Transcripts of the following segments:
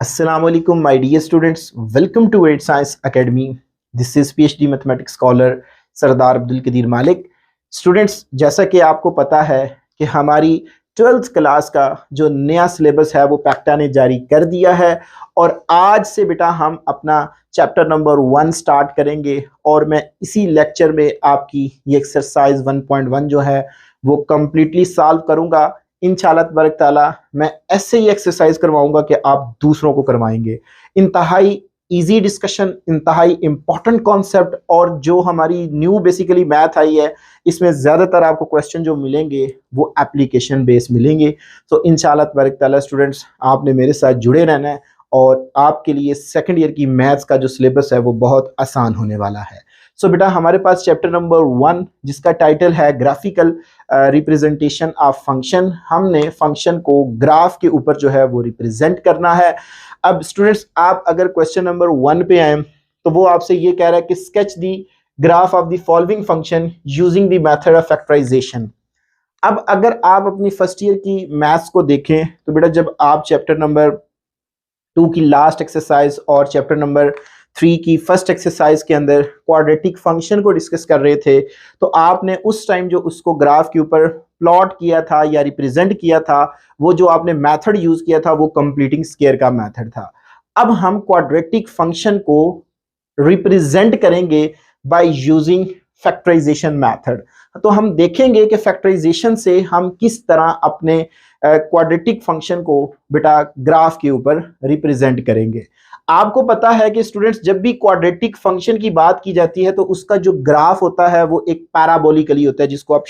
Assalamualaikum, my dear students. Welcome to Weight Science Academy. This is PhD Mathematics Scholar सरदार अब्दुल कदीर मालिक. Students, जैसा कि आपको पता है कि हमारी 12th क्लास का जो नया सिलेबस है वो पैक्टा ने जारी कर दिया है और आज से बेटा हम अपना चैप्टर नंबर 1 स्टार्ट करेंगे और मैं इसी लेक्चर में आपकी ये एक्सरसाइज 1.1 जो है वो कम्प्लीटली सॉल्व करूँगा. इंशाअल्लाह तबारक ताला मैं ऐसे ही एक्सरसाइज करवाऊंगा कि आप दूसरों को करवाएंगे. इंतहाई इजी डिस्कशन, इंतहाई इंपॉर्टेंट कॉन्सेप्ट और जो हमारी न्यू बेसिकली मैथ आई है इसमें ज़्यादातर आपको क्वेश्चन जो मिलेंगे वो एप्लीकेशन बेस मिलेंगे. तो इंशाअल्लाह तबारक ताला स्टूडेंट्स आपने मेरे साथ जुड़े रहना है और आपके लिए सेकंड ईयर की मैथ्स का जो सिलेबस है वो बहुत आसान होने वाला है. सो बेटा हमारे पास चैप्टर नंबर 1 जिसका टाइटल है ग्राफिकल रिप्रेजेंटेशन ऑफ फंक्शन. हमने फंक्शन को ग्राफ के ऊपर जो है वो रिप्रेजेंट करना है. अब स्टूडेंट्स आप अगर क्वेश्चन नंबर 1 पे आए तो वो आपसे ये कह रहा है कि sketch the graph of the following function using the method of factorisation. अब अगर आप अपनी फर्स्ट ईयर की मैथ्स को देखें तो बेटा जब आप चैप्टर नंबर 2 की लास्ट एक्सरसाइज और चैप्टर नंबर 3 की फर्स्ट एक्सरसाइज के अंदर क्वाड्रेटिक फंक्शन को डिस्कस कर रहे थे तो आपने उस टाइम जो उसको ग्राफ के ऊपर प्लॉट किया था या रिप्रेजेंट किया था वो जो आपने मेथड यूज किया था वो कंप्लीटिंग स्क्वायर का मेथड था. अब हम क्वाड्रेटिक फंक्शन को रिप्रेजेंट करेंगे बाय यूजिंग फैक्टराइजेशन मेथड. तो हम देखेंगे कि फैक्टराइजेशन से हम किस तरह अपने क्वाड्रेटिक फंक्शन को बेटा ग्राफ के ऊपर रिप्रेजेंट करेंगे. आपको पता है कि स्टूडेंट्स जब भी क्वाड्रेटिक फंक्शन की बात की जाती है तो उसका जो ग्राफ होता है वो एक पैराबोलिकली होता है जिसको आप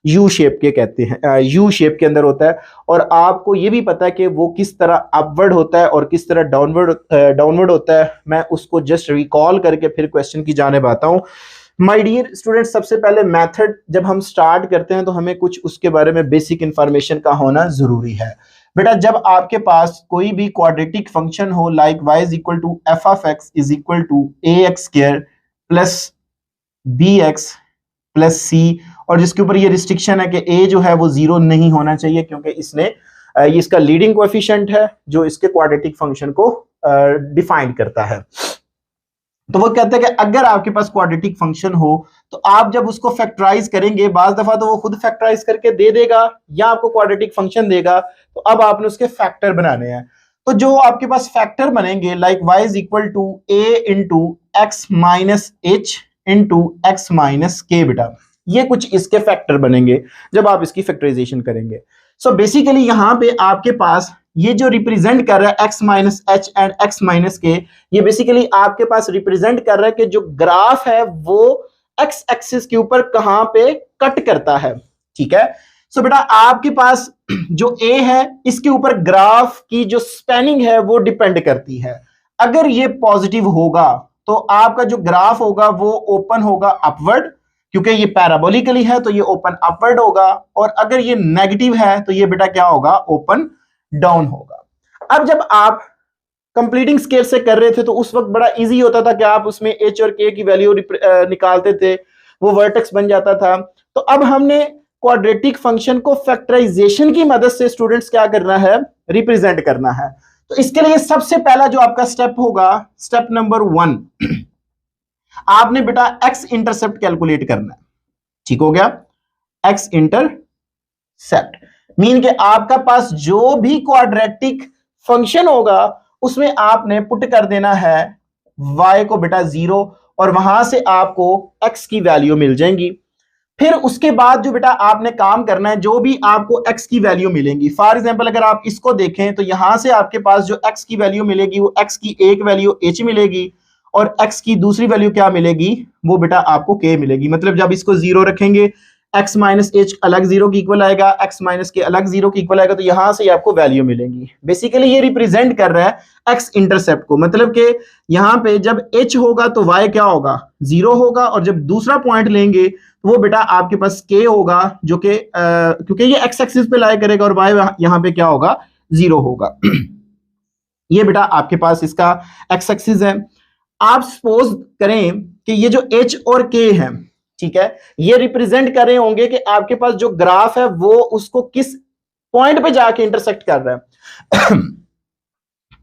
यू शेप के कहते हैं, यू शेप के अंदर होता है. और आपको ये भी पता है कि वो किस तरह अपवर्ड होता है और किस तरह डाउनवर्ड होता है. मैं उसको जस्ट रिकॉल करके फिर क्वेश्चन की जानिब आता हूँ. माय डियर स्टूडेंट्स, सबसे पहले मेथड जब हम स्टार्ट करते हैं तो हमें कुछ उसके बारे में बेसिक इंफॉर्मेशन का होना जरूरी है. बेटा जब आपके पास कोई भी क्वाड्रेटिक फंक्शन हो like y is equal to f of x is equal to a x square plus b x plus c और जिसके ऊपर ये रिस्ट्रिक्शन है कि a जो है वो 0 नहीं होना चाहिए क्योंकि इसने ये इसका लीडिंग कोएफिशिएंट है जो इसके क्वाड्रेटिक फंक्शन को डिफाइन करता है. तो वो कहते हैं कि अगर आपके पास क्वाड्रेटिक फंक्शन हो तो आप जब उसको फैक्टराइज करेंगे बाज दफा तो वो खुद फैक्टराइज करके दे देगा या आपको क्वाड्रेटिक फंक्शन देगा तो अब आपने उसके फैक्टर बनाने हैं. तो जो आपके पास फैक्टर बनेंगे like y is equal to a into x minus h into x minus k, बेटा ये कुछ इसके फैक्टर बनेंगे जब आप इसकी फैक्टराइजेशन करेंगे. सो बेसिकली यहाँ पे आपके पास ये जो रिप्रेजेंट कर रहा है x minus H and x minus k, ये बेसिकली आपके पास रिप्रेजेंट कर रहा है कि जो ग्राफ है वो x एक्सिस के ऊपर कहां पे कट करता है. ठीक है. सो बेटा आपके पास जो a है इसके ऊपर ग्राफ की जो स्पैनिंग है वो डिपेंड करती है. अगर ये पॉजिटिव होगा तो आपका जो ग्राफ होगा वो ओपन होगा अपवर्ड क्योंकि ये पैराबोलिकली है तो ये ओपन अपवर्ड होगा और अगर ये नेगेटिव है तो ये बेटा क्या होगा, ओपन डाउन होगा. अब जब आप कंप्लीटिंग स्केल से कर रहे थे तो उस वक्त बड़ा इजी होता था कि आप उसमें h और k की वैल्यू निकालते थे, वो वर्टेक्स बन जाता था. तो अब हमने क्वाड्रेटिक फंक्शन को फैक्टराइजेशन की मदद से स्टूडेंट्स क्या करना है, रिप्रेजेंट करना है. तो इसके लिए सबसे पहला जो आपका स्टेप होगा, स्टेप नंबर 1, आपने बेटा x इंटरसेप्ट कैलकुलेट करना है. ठीक हो गया. x इंटरसेप्ट मीन के आपका पास जो भी क्वाड्रेटिक फंक्शन होगा उसमें आपने पुट कर देना है y को बेटा 0 और वहां से आपको x की वैल्यू मिल जाएंगी. फिर उसके बाद जो बेटा आपने काम करना है जो भी आपको x की वैल्यू मिलेंगी, फॉर एग्जांपल अगर आप इसको देखें तो यहां से आपके पास जो x की वैल्यू मिलेगी वो x की एक वैल्यू h मिलेगी और x की दूसरी वैल्यू क्या मिलेगी, वो बेटा आपको k मिलेगी. मतलब जब इसको 0 रखेंगे x माइनस एच अलग 0 की इक्वल आएगा, x माइनस के अलग 0 की इक्वल आएगा, तो यहां से आपको वैल्यू मिलेंगी. बेसिकली ये रिप्रेजेंट कर रहा है x इंटरसेप्ट को. मतलब कि यहां पे जब h होगा तो y क्या होगा, 0 होगा और जब दूसरा पॉइंट लेंगे तो वो बेटा आपके पास k होगा जो कि क्योंकि ये x एक्सिस पे लाई करेगा और y यहां पे क्या होगा, 0 होगा. ये बेटा आपके पास इसका x एक्सिस है. आप सपोज करें कि ये जो h और k है, ठीक है, ये रिप्रेजेंट कर रहे होंगे कि आपके पास जो ग्राफ है वो उसको किस पॉइंट पे जाके इंटरसेक्ट कर रहा है.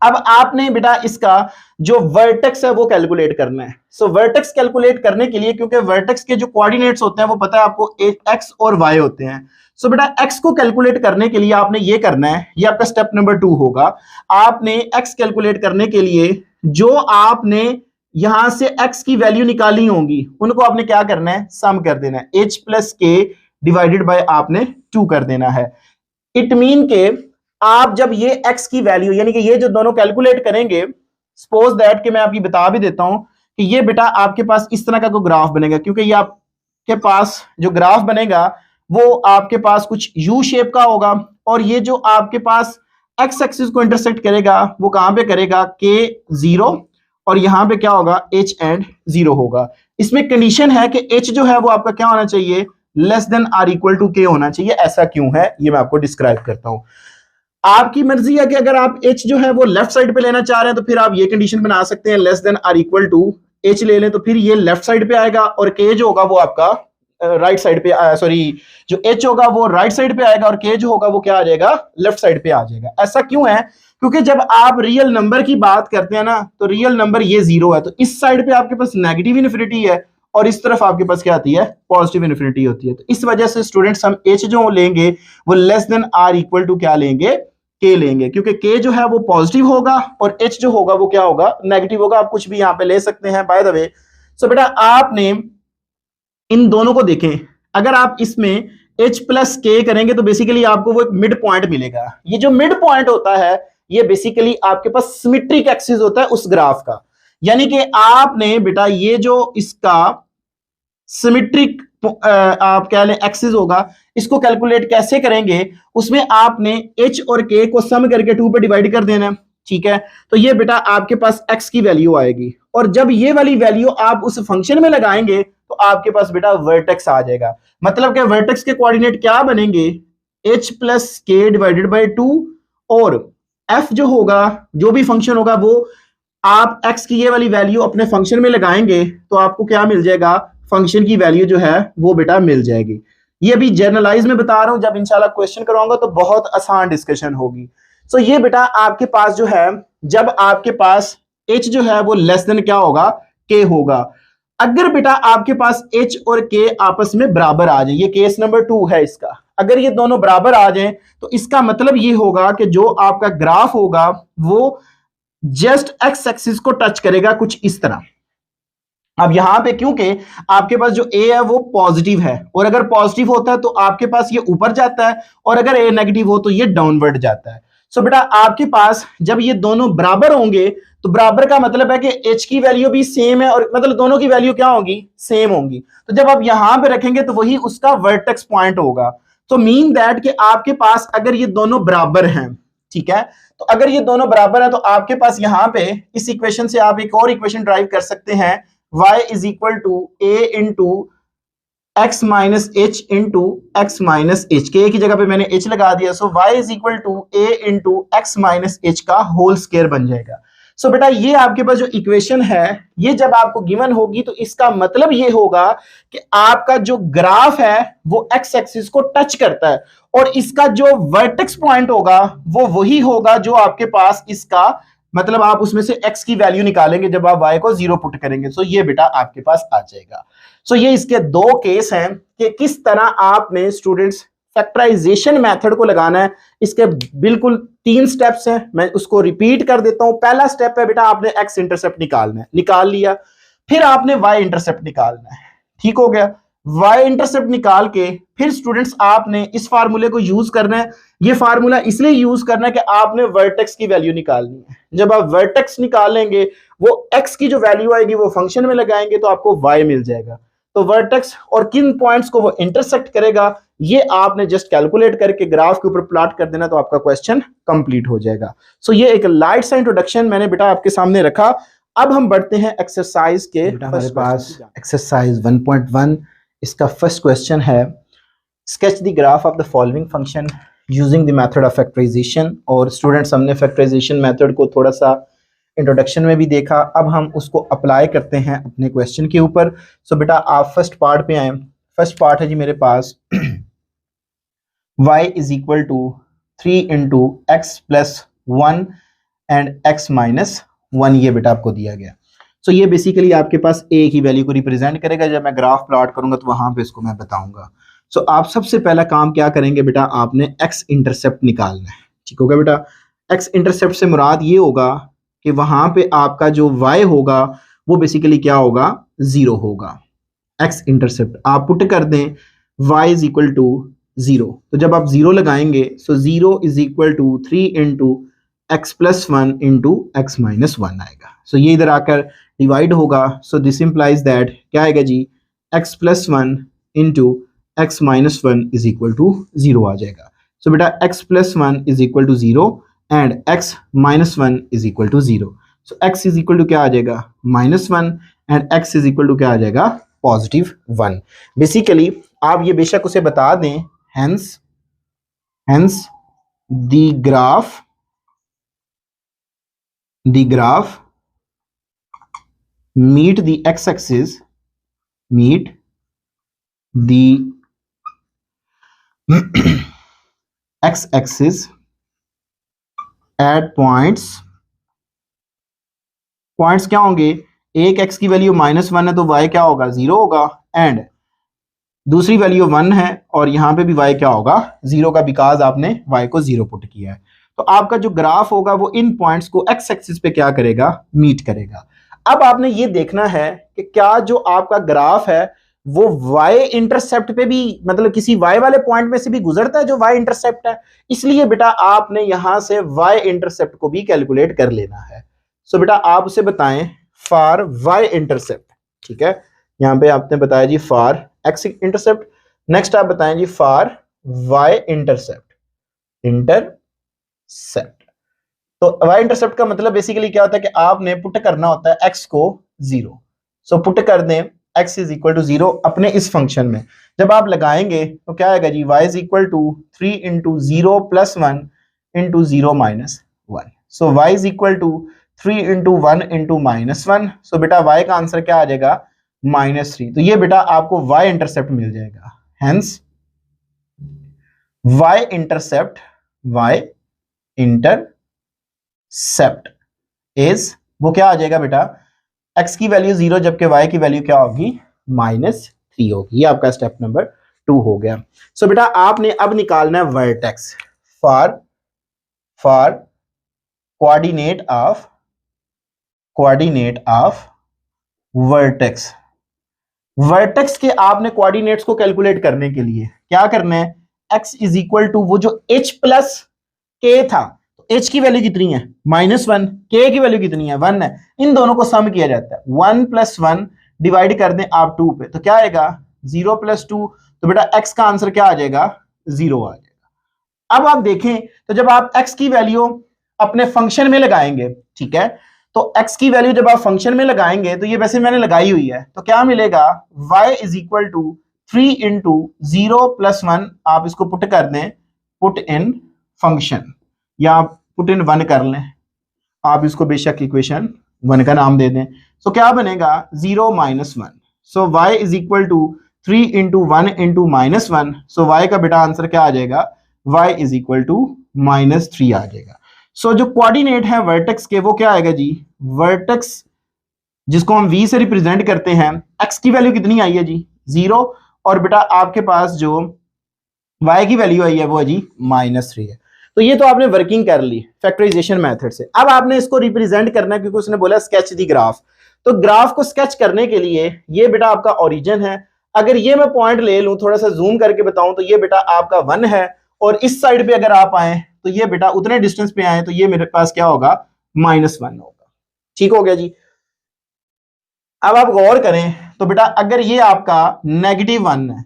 अब आपने बेटा इसका जो वर्टेक्स है वो कैलकुलेट करना है। सो वर्टेक्स कैलकुलेट करने के लिए, क्योंकि वर्टेक्स के जो कोऑर्डिनेट्स होते हैं वो पता है आपको, एक्स और वाई होते हैं। सो बेटा एक्स को कैलकुलेट करने के लिए आपने ये करना है, ये आपका स्टेप नंबर 2 होगा। आपने एक्स कैलकुलेट करने के लिए जो आपने यहां से एक्स की वैल्यू निकाली होंगी उनको आपने क्या करना है, सम कर देना है। एच प्लस के डिवाइडेड बाय आपने 2 कर देना है। इट मीन के आप जब ये x की वैल्यू यानी कि ये जो दोनों कैलकुलेट करेंगे, सपोज दैट कि मैं आपकी बता भी देता हूं कि ये बेटा आपके पास इस तरह का कोई ग्राफ बनेगा, क्योंकि ये आपके पास जो ग्राफ बनेगा वो आपके पास कुछ यू शेप का होगा, और ये जो आपके पास x एक्सिस को इंटरसेक्ट करेगा वो कहां पे करेगा, k 0, और यहां पे क्या होगा, h एंड 0 होगा। इसमें कंडीशन है कि h जो है वो आपका क्या होना चाहिए, less than or equal to k होना चाहिए। ऐसा क्यों है ये मैं आपको डिस्क्राइब करता हूं। आपकी मर्जी है कि अगर आप h जो है वो लेफ्ट साइड पे लेना चाह रहे हैं तो फिर आप ये कंडीशन बना सकते हैं, less than or equal to h ले लें तो फिर ये लेफ्ट साइड पे आएगा, और k जो होगा वो आपका राइट साइड पे, सॉरी जो h होगा वो राइट साइड पे आएगा, और k जो होगा वो क्या आ जाएगा, लेफ्ट साइड पे आ जाएगा। ऐसा क्यों है, क्योंकि जब आप रियल नंबर की बात करते हैं ना तो रियल नंबर ये 0 है, तो इस साइड पे आपके पास नेगेटिव इन्फिनिटी है और इस तरफ आपके पास क्या आती है, पॉजिटिव इन्फिनिटी होती है। तो इस वजह से स्टूडेंट्स हम h जो लेंगे वो less than or equal to क्या लेंगे, k लेंगे, क्योंकि k जो है वो पॉजिटिव होगा और h जो होगा वो क्या होगा, नेगेटिव होगा। आप कुछ भी यहां पे ले सकते हैं बाय द वे। सो बेटा आपने इन दोनों को देखें, अगर आप इसमें h प्लस के करेंगे तो बेसिकली आपको वो एक मिड पॉइंट मिलेगा। ये जो मिड पॉइंट होता है ये बेसिकली आपके पास सिमेट्रिक एक्सिस होता है उस ग्राफ का, यानी कि आपने बेटा ये जो इसका सिमेट्रिक आप कह लें एक्सिस होगा, इसको कैलकुलेट कैसे करेंगे, उसमें आपने h और k को सम करके 2 पे डिवाइड कर देना है, ठीक है। तो ये बेटा आपके पास x की वैल्यू आएगी, और जब ये वाली वैल्यू आप उस फंक्शन में लगाएंगे तो आपके पास बेटा वर्टेक्स आ जाएगा। मतलब कि वर्टेक्स के कोऑर्डिनेट क्या बनेंगे, h प्लस के डिवाइडेड बाई 2, और f जो होगा, जो भी फंक्शन होगा वो आप x की ये वाली वैल्यू अपने फंक्शन में लगाएंगे तो आपको क्या मिल जाएगा, फंक्शन की वैल्यू जो है वो बेटा मिल जाएगी। ये अभी जर्नलाइज में बता रहा हूं, जब इंशाल्लाह क्वेश्चन कराऊंगा तो बहुत आसान डिस्कशन होगी। सो ये बेटा आपके पास जो है, जब आपके पास h जो है वो लेस देन क्या होगा, k होगा। अगर बेटा आपके पास h और k आपस में बराबर आ जाए, ये केस नंबर 2 है इसका, अगर ये दोनों बराबर आ जाएं तो इसका मतलब ये होगा कि जो आपका ग्राफ होगा वो जस्ट एक्स एक्सिस को टच करेगा कुछ इस तरह। अब यहां पे क्योंकि आपके पास जो a है वो पॉजिटिव है, और अगर पॉजिटिव होता है तो आपके पास ये ऊपर जाता है, और अगर a नेगेटिव हो तो ये डाउनवर्ड जाता है। सो बेटा आपके पास जब ये दोनों बराबर होंगे तो बराबर का मतलब है कि h की वैल्यू भी सेम है, और मतलब दोनों की वैल्यू क्या होगी, सेम होंगी। तो जब आप यहां पे रखेंगे तो वही उसका वर्टेक्स पॉइंट होगा। तो मीन दैट कि आपके पास अगर ये दोनों बराबर हैं, ठीक है, तो अगर ये दोनों बराबर है तो आपके पास यहां पे इस इक्वेशन से आप एक और इक्वेशन ड्राइव कर सकते हैं, y is equal to a into x minus h into x minus h, k की जगह पे मैंने h लगा दिया। So y is equal to a into x minus h का होल स्क्वायर बन जाएगा। सो बेटा ये आपके पास जो इक्वेशन है ये जब आपको गिवन होगी तो इसका मतलब ये होगा कि आपका जो ग्राफ है वो एक्स एक्सिस को टच करता है, और इसका जो वर्टेक्स पॉइंट होगा वो वही होगा जो आपके पास इसका, मतलब आप उसमें से x की वैल्यू निकालेंगे जब आप y को 0 पुट करेंगे। सो ये बेटा आपके पास आ जाएगा। सो ये इसके दो केस हैं कि किस तरह आपने स्टूडेंट्स फैक्टराइजेशन मेथड को लगाना है। इसके बिल्कुल 3 स्टेप्स हैं, मैं उसको रिपीट कर देता हूं। पहला स्टेप है बेटा आपने x इंटरसेप्ट निकालना है, निकाल लिया, फिर आपने y इंटरसेप्ट निकालना है, ठीक हो गया। y इंटरसेप्ट निकाल के फिर स्टूडेंट्स आपने इस फार्मूले को यूज करना है। ये फार्मूला इसलिए यूज करना है कि आपने वर्टेक्स की वैल्यू निकालनी है। जब आप वर्टेक्स निकालेंगे वो x की जो वैल्यू आएगी वो फंक्शन में लगाएंगे तो आपको y मिल जाएगा। तो वर्टेक्स और किन पॉइंट्स को वो इंटरसेक्ट करेगा ये आपने जस्ट कैलकुलेट करके ग्राफ के ऊपर प्लॉट कर देना तो आपका क्वेश्चन कंप्लीट हो जाएगा। सो ये एक लाइट सा इंट्रोडक्शन मैंने बेटा आपके सामने रखा। अब हम बढ़ते हैं एक्सरसाइज के, हमारे पास एक्सरसाइज 1.1 इसका फर्स्ट क्वेश्चन है, sketch the graph of the following function using the method of factorisation. और स्टूडेंट्स हमने फैक्टराइजेशन मेथड को थोड़ा सा इंट्रोडक्शन में भी देखा, अब हम उसको अप्लाई करते हैं अपने क्वेश्चन के ऊपर। सो बेटा आप फर्स्ट पार्ट पे आए। फर्स्ट पार्ट है जी मेरे पास y is equal to 3 into x plus 1 and x minus 1 ये बेटा आपको दिया गया। सो ये बेसिकली आपके पास a की वैल्यू को रिप्रेजेंट करेगा। जब मैं ग्राफ प्लॉट करूंगा तो वहां पे इसको मैं बताऊंगा। सो आप सबसे पहला काम क्या करेंगे बेटा, आपने x इंटरसेप्ट निकालना है। ठीक होगा बेटा, x इंटरसेप्ट से मुराद ये होगा कि वहां पे आपका जो y होगा वो बेसिकली क्या होगा, 0 होगा। x इंटरसेप्ट आप पुट कर दें y इज इक्वल टू 0, तो जब आप 0 लगाएंगे so 0 is equal to 3 into x plus 1 into x minus 1 आएगा। सो ये इधर आकर डिवाइड होगा। सो दिस इंप्लाइज दैट क्या आएगा जी, x plus 1 into x minus 1 is equal to 0 आ जाएगा। सो बेटा x plus 1 is equal to 0 and x minus 1 is equal to 0। So x is equal to क्या आ जाएगा, -1 and x is equal to क्या आ जाएगा, +1। बेसिकली आप ये बेशक उसे बता दें, hence the graph meet the x-axis, meet the x-axis at points क्या होंगे, एक x की वैल्यू -1 है तो y क्या होगा, 0 होगा, एंड दूसरी वैल्यू 1 है और यहां पे भी y क्या होगा, 0 का, बिकॉज आपने y को 0 पुट किया है। तो आपका जो ग्राफ होगा वो इन पॉइंट्स को x एक्सिस पे क्या करेगा, मीट करेगा। अब आपने ये देखना है कि क्या जो आपका ग्राफ है वो y इंटरसेप्ट पे भी, मतलब किसी y वाले पॉइंट में से भी गुजरता है जो y इंटरसेप्ट है। इसलिए बेटा आपने यहां से y इंटरसेप्ट को भी कैलकुलेट कर लेना है। सो बेटा आप उसे बताएं फॉर y इंटरसेप्ट, ठीक है, यहां पे आपने बताया जी फॉर x इंटरसेप्ट। नेक्स्ट आप बताएं जी फॉर y इंटरसेप्ट। तो y इंटरसेप्ट का मतलब बेसिकली क्या होता है कि आपने पुट करना होता है x को 0। सो पुट कर दें x इज इक्वल टू 0 अपने इस फंक्शन में। जब आप लगाएंगे तो क्या आएगा जी, y is equal to 3 into 0 plus 1 into 0 minus 1। So y is equal to 3 into 1 into minus 1। So बेटा y का आंसर क्या आ जाएगा, -3। तो ये बेटा आपको y इंटरसेप्ट मिल जाएगा। हेंस y इंटरसेप्ट इज, वो क्या आ जाएगा बेटा, x की वैल्यू 0 जबकि y की वैल्यू क्या होगी, -3 होगी। ये आपका स्टेप नंबर 2 हो गया। सो बेटा आपने अब निकालना है vertex for coordinate of vertex के आपने कोऑर्डिनेट्स को कैलकुलेट करने के लिए क्या करना है, x इज इक्वल टू वो जो h प्लस k था, तो h की वैल्यू कितनी है, -1, k की वैल्यू कितनी है, 1 है, इन दोनों को सम किया जाता है। 1 प्लस 1 डिवाइड कर दें आप 2 पे तो क्या आएगा, 0 प्लस 2, तो बेटा x का आंसर क्या आ जाएगा, 0 आ जाएगा। अब आप देखें तो जब आप x की वैल्यू अपने फंक्शन में लगाएंगे, ठीक है, तो x की वैल्यू जब आप फंक्शन में लगाएंगे तो ये वैसे मैंने लगाई हुई है, तो क्या मिलेगा, y is equal to 3 into 0 plus 1, आप इसको पुट कर दें, पुट इन फंक्शन, या पुट इन 1 कर लें, आप इसको बेशक इक्वेशन 1 का नाम दे दें। सो क्या बनेगा, 0 minus 1। So y is equal to 3 into 1 into minus 1। So y का बेटा आंसर क्या आ जाएगा, y इज इक्वल टू -3 आ जाएगा। सो जो कोऑर्डिनेट है वर्टेक्स के वो क्या आएगा जी, वर्टेक्स जिसको हम v से रिप्रेजेंट करते हैं, x की वैल्यू कितनी आई है जी, 0, और बेटा आपके पास जो y की वैल्यू आई है वो है जी -3 है। तो ये तो आपने वर्किंग कर ली फैक्टराइजेशन मेथड से। अब आपने इसको रिप्रेजेंट करना है क्योंकि उसने बोला स्केच दी ग्राफ। तो ग्राफ को स्केच करने के लिए ये बेटा आपका ओरिजिन है। अगर ये मैं पॉइंट ले लूं, थोड़ा सा जूम करके बताऊं, तो ये बेटा आपका 1 है, और इस साइड पे अगर आप आए तो ये बेटा उतने डिस्टेंस पे आए तो ये मेरे पास क्या होगा, -1 होगा। ठीक हो गया जी। अब आप गौर करें तो बेटा अगर ये आपका -1 है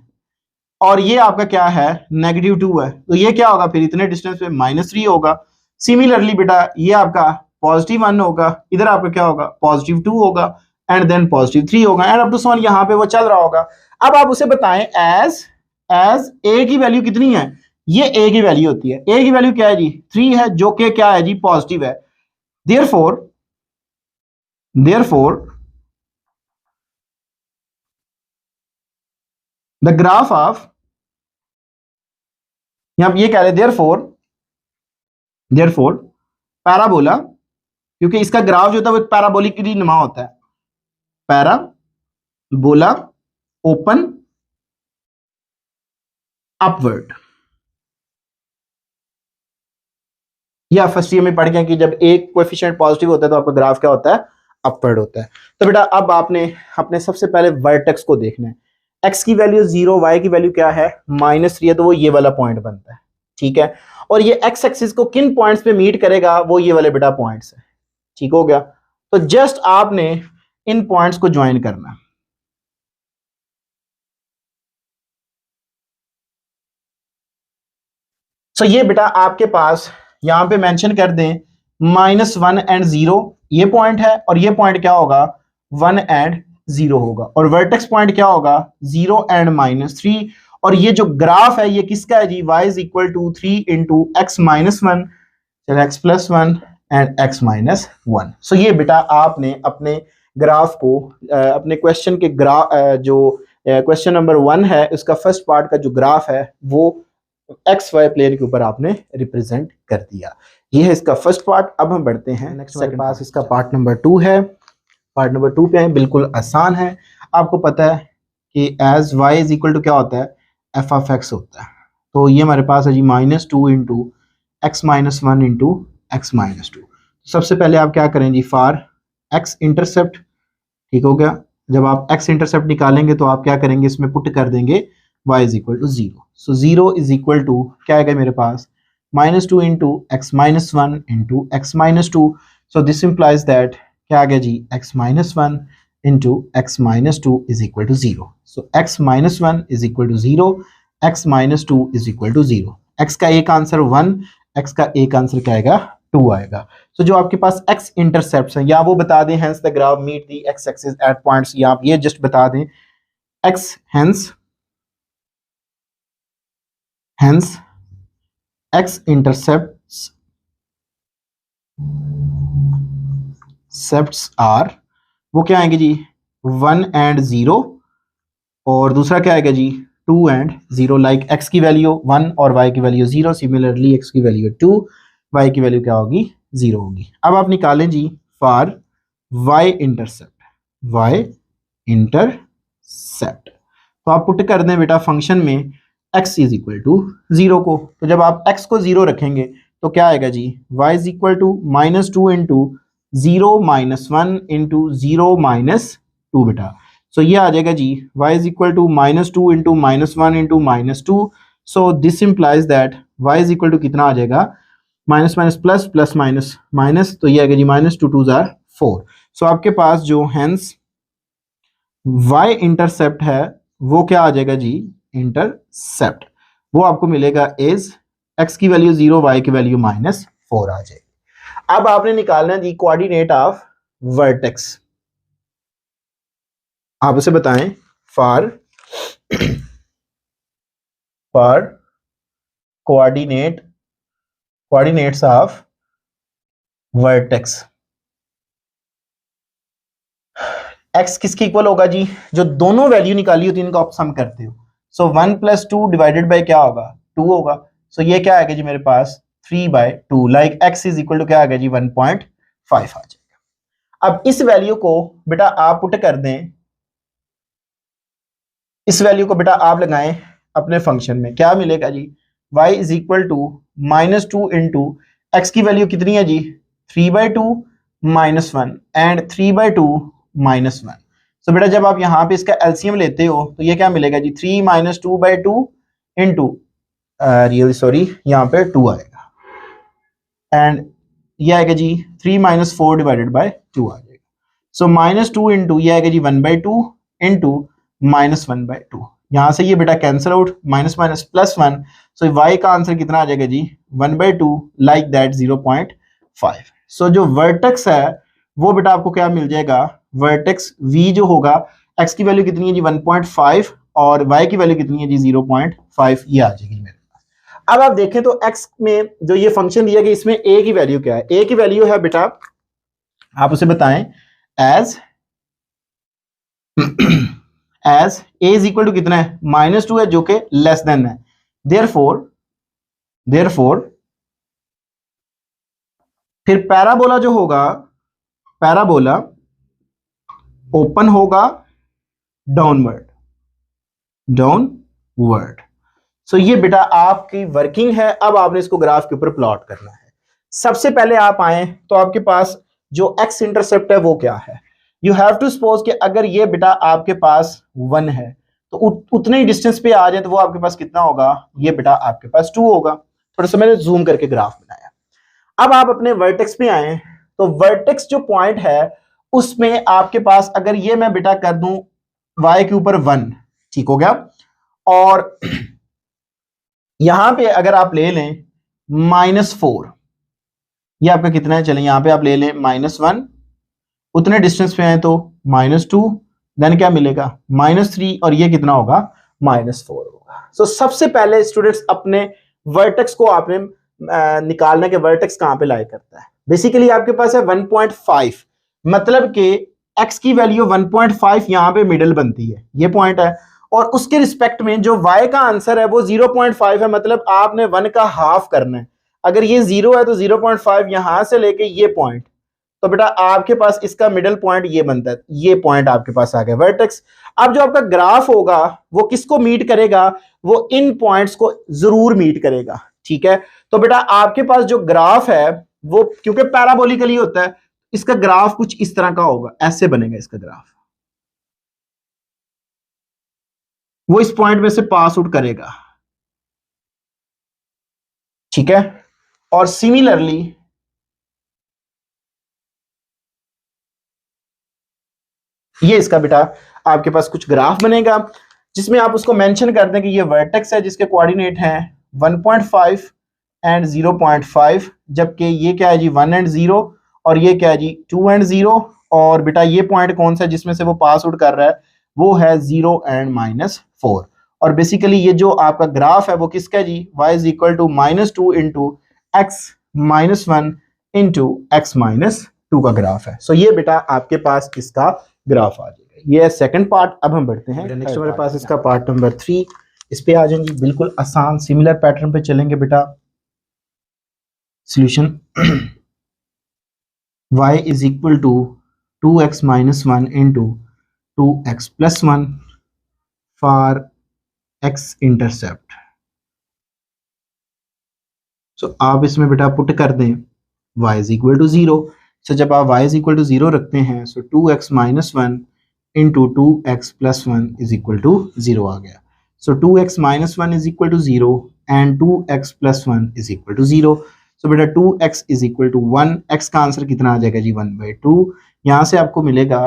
और ये आपका क्या है, -2 है, तो ये क्या होगा फिर इतने डिस्टेंस पे -3 होगा। सिमिलरली बेटा ये आपका +1 होगा, इधर आपका क्या होगा, +2 होगा, एंड देन +3 होगा, एंड अप टू सो यहां पे वो चल रहा होगा। अब आप उसे बताएं एज a की वैल्यू कितनी है, ये a की वैल्यू होती है, a की वैल्यू क्या है जी, 3 है, जो कि क्या है जी, पॉजिटिव है। देयरफॉर द ग्राफ ऑफ, यहां ये कह रहे देयरफॉर पैराबोला क्योंकि इसका ग्राफ जो होता है वो एक पैराबोलिकली नुमा होता है, पैराबोला ओपन अपवर्ड। या फर्स्ट ईयर में पढ़ गए कि जब एक कोएफिशिएंट पॉजिटिव होता है तो आपका ग्राफ क्या होता है, अपवर्ड होता है। तो बेटा अब आपने अपने सबसे पहले वर्टेक्स को देखना है। x की वैल्यू 0, y की वैल्यू क्या है -3 है, तो वो ये वाला पॉइंट बनता है, ठीक है। और ये x एक्सिस को किन पॉइंट्स पे मीट करेगा, वो ये वाले बेटा पॉइंट्स है, ठीक हो गया। तो जस्ट आपने इन पॉइंट्स को ज्वाइन करना है। सो ये बेटा आपके पास यहां पे मेंशन कर दें -1 एंड 0 ये पॉइंट है, और ये पॉइंट क्या होगा 1 एंड 0 होगा, और वर्टेक्स पॉइंट क्या होगा 0 एंड -3। और ये जो ग्राफ है ये किसका है जी, y is equal to 3 into x minus 1, चलो x plus 1 and x minus 1। So ये बेटा आपने अपने ग्राफ को अपने क्वेश्चन के ग्राफ जो क्वेश्चन नंबर 1 है उसका फर्स्ट पार्ट का जो ग्राफ है वो एक्स वाई प्लेन के ऊपर आपने रिप्रेजेंट कर दिया। ये है इसका फर्स्ट पार्ट। अब हम बढ़ते हैं नेक्स्ट हमारे पास इसका पार्ट नंबर 2 है। पार्ट नंबर 2 पे है, बिल्कुल आसान है। आपको पता है कि as y is equal to क्या होता है, एफ ऑफ एक्स होता है। तो ये हमारे पास है जी -2 into x minus 1 into x minus 2। सबसे पहले आप क्या करें जी, फॉर एक्स इंटरसेप्ट, ठीक हो गया। जब आप एक्स इंटरसेप्ट निकालेंगे तो आप क्या करेंगे, इसमें पुट कर देंगे y is equal to 0। So 0 is equal to क्या आएगा मेरे पास, -2 into x minus 1 into x minus 2। So this implies that क्या आ गया जी, x minus 1 into x minus 2 is equal to 0। So x minus 1 is equal to 0, x minus 2 is equal to 0। x का एक आंसर 1, x का एक answer क्या आएगा 2 आएगा। तो जो आपके पास x इंटरसेप्ट्स हैं या वो बता दें, hence the graph meet the x axis at points, या आप ये जस्ट बता दें x hence x intercepts are वो क्या आएंगे जी 1 एंड 0, और दूसरा क्या आएगा जी 2 एंड 0। लाइक x की वैल्यू 1 और y की वैल्यू 0, सिमिलरली x की वैल्यू 2, y की वैल्यू क्या होगी 0 होगी। अब आप निकालें जी फॉर y इंटरसेप्ट, तो आप पुट कर दें बेटा फंक्शन में x इज इक्वल टू 0 को। तो जब आप x को 0 रखेंगे तो क्या आएगा जी, y is equal to -2 into 0 minus 1 into 0 minus 2 बेटा। सो ये आ जाएगा जी y is equal to -2 into -1 into -2। So this implies that y is equal to कितना आ जाएगा, minus minus plus plus minus minus, तो ये आएगा जी -2 2 जार 4। सो आपके पास जो हेंस y इंटरसेप्ट है वो क्या आ जाएगा जी, इंटरसेप्ट वो आपको मिलेगा इज x की वैल्यू 0, y की वैल्यू -4 आ जाएगी। अब आपने निकालना है दी कोऑर्डिनेट ऑफ वर्टेक्स। आप उसे बताएं for coordinates of vertex. x किसके इक्वल होगा जी, जो दोनों वैल्यू निकाली होती है इनको आप सम करते हो। सो 1 + 2 डिवाइडेड बाय क्या होगा 2 होगा। सो ये क्या आएगा जी मेरे पास 3/2, like x is equal to क्या आ गया जी 1.5 आ जाएगा। अब इस वैल्यू को बेटा आप पुट कर दें, इस वैल्यू को बेटा आप लगाएं अपने फंक्शन में, क्या मिलेगा जी y is equal to -2 into x की वैल्यू कितनी है जी 3/2 -1 एंड 3/2 -1। सो बेटा जब आप यहाँ पे इसका एलसीएम लेते हो तो ये क्या मिलेगा जी 3 - 2/2 इंटू रियली सॉरी यहाँ पे 2 आएगा, एंड ये आएगा जी 3 - 4 डिवाइडेड बाय 2 आ जाएगा। सो -2 इंटू ये आएगा जी 1/2 इंटू -1/2। यहाँ से ये बेटा cancel out, minus minus plus 1। So y का आंसर कितना आ जाएगा जी 1/2, लाइक दैट 0.5। सो जो वर्टेक्स है वो बेटा आपको क्या मिल जाएगा, वर्टेक्स v जो होगा x की वैल्यू कितनी है जी 1.5 और y की वैल्यू कितनी है जी 0.5, ये आ जाएगी मेरे पास। अब आप देखें तो x में जो ये फंक्शन दिया गया इसमें a की वैल्यू क्या है, a की वैल्यू है बेटा आप उसे बताएं as a is equal to कितना है -2 है जो कि लेस देन है, देयरफॉर फिर पैराबोला जो होगा पैराबोला ओपन होगा डाउनवर्ड, डाउनवर्ड। सो ये बेटा आपकी वर्किंग है। अब आपने इसको ग्राफ के ऊपर प्लॉट करना है। सबसे पहले आप आए तो आपके पास जो एक्स इंटरसेप्ट है वो क्या है। यू हैव टू सपोज कि अगर ये बेटा आपके पास 1 है तो उतने ही डिस्टेंस पे आ जाए तो वो आपके पास कितना होगा, ये बेटा आपके पास 2 होगा। थोड़ा सा मैंने जूम करके ग्राफ बनाया। अब आप अपने वर्टेक्स पे आए तो वर्टेक्स जो पॉइंट है उसमें आपके पास अगर ये मैं बेटा कर दूं y के ऊपर 1, ठीक हो गया। और यहां पे अगर आप ले लें -4, ये आपका कितना है, चलें यहां पे आप ले लें -1, उतने डिस्टेंस पे आए तो -2, देन क्या मिलेगा -3, और ये कितना होगा -4 होगा। सो सबसे पहले स्टूडेंट्स अपने वर्टेक्स को आपने निकालना के वर्टेक्स कहां पे लाई करता है। बेसिकली आपके पास है 1.5, मतलब कि x की वैल्यू 1.5 यहां पे मिडिल बनती है, ये पॉइंट है। और उसके रिस्पेक्ट में जो y का आंसर है वो 0.5 है, मतलब आपने 1 का हाफ करना है। अगर ये 0 है तो 0.5 यहां से लेके ये पॉइंट, तो बेटा आपके पास इसका मिडिल पॉइंट ये बनता है, ये पॉइंट आपके पास आ गया वर्टेक्स। अब जो आपका ग्राफ होगा वो किसको मीट करेगा, वो इन पॉइंट्स को जरूर मीट करेगा, ठीक है। तो बेटा आपके पास जो ग्राफ है वो क्योंकि पैराबोलिकली होता है, इसका ग्राफ कुछ इस तरह का होगा, ऐसे बनेगा इसका ग्राफ, वो इस पॉइंट में से पास आउट करेगा, ठीक है। और सिमिलरली ये इसका बेटा आपके पास कुछ ग्राफ बनेगा जिसमें आप उसको मेंशन कर दें कि ये वर्टेक्स है जिसके कोऑर्डिनेट हैं 1.5 एंड 0.5, जबकि ये क्या है जी 1 एंड 0, और ये क्या है जी 2 एंड 0। और बेटा ये पॉइंट कौन सा है जिसमें से वो पास आउट कर रहा है, वो है 0 एंड -4। और बेसिकली ये जो आपका ग्राफ है वो किसका है जी, y is equal to -2 into x -1 into x -2 का ग्राफ है। सो ये बेटा आपके पास इसका ग्राफ आ जाएगा। ये सेकंड पार्ट। अब हम बढ़ते हैं नेक्स्ट, हमारे पास इसका पार्ट नंबर 3, इस पे आ जाएंगे। बिल्कुल आसान सिमिलर पैटर्न पे चलेंगे बेटा। Solution y is equal to 2x -1 into 2x + 1 for x intercept. So आप इसमें बेटा पुट कर दें y is equal to 0। So जब आप y इज इक्वल टू 0 रखते हैं so 2x -1 into 2x + 1 is equal to 0 आ गया। So 2x -1 is equal to 0 and 2x + 1 is equal to 0। So बेटा 2x is equal to 1, x का answer कितना आ जाएगा जी 1/2। यहाँ से आपको मिलेगा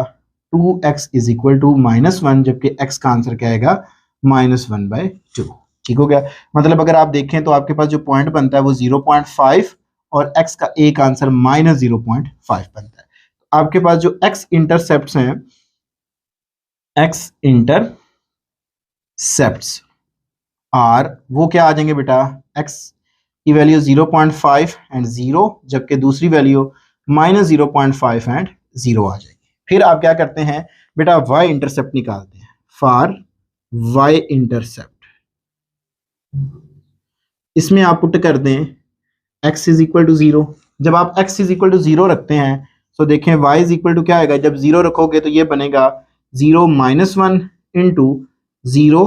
2x इज इक्वल टू -1, जबकि x का आंसर क्या आएगा -1/2, ठीक हो गया। मतलब अगर आप देखें तो आपके पास जो पॉइंट बनता है वो 0.5 और x का एक आंसर -0.5 बनता है। आपके पास जो x इंटरसेप्ट्स हैं, x इंटरसेप्ट्स आर वो क्या आ जाएंगे बेटा, x की वैल्यू 0.5 एंड 0, जबकि दूसरी वैल्यू -0.5 एंड 0 आ जाएगी। फिर आप क्या करते हैं बेटा, y इंटरसेप्ट निकालते हैं। फॉर y इंटरसेप्ट इसमें आप पुट कर दें x इज इक्वल टू 0। जब आप x इज इक्वल टू 0 रखते हैं तो देखें y इज इक्वल टू क्या आएगा, जब 0 रखोगे तो ये बनेगा 0 -1 इंटू 0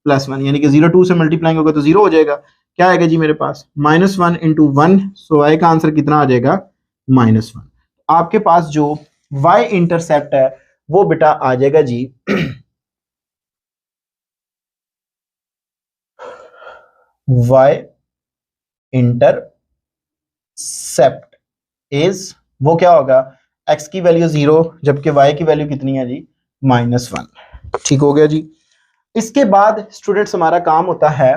+ 1, यानी कि 0 2 से मल्टीप्लाइंग होगा तो 0 हो जाएगा। क्या आएगा जी मेरे पास -1 इंटू 1, सो y का आंसर कितना आ जाएगा -1। आपके पास जो y इंटरसेप्ट है वो बेटा आ जाएगा जी y इंटरसेप्ट इज, वो क्या होगा, x की वैल्यू 0 जबकि y की वैल्यू कितनी है जी -1, ठीक हो गया जी। इसके बाद स्टूडेंट्स हमारा काम होता है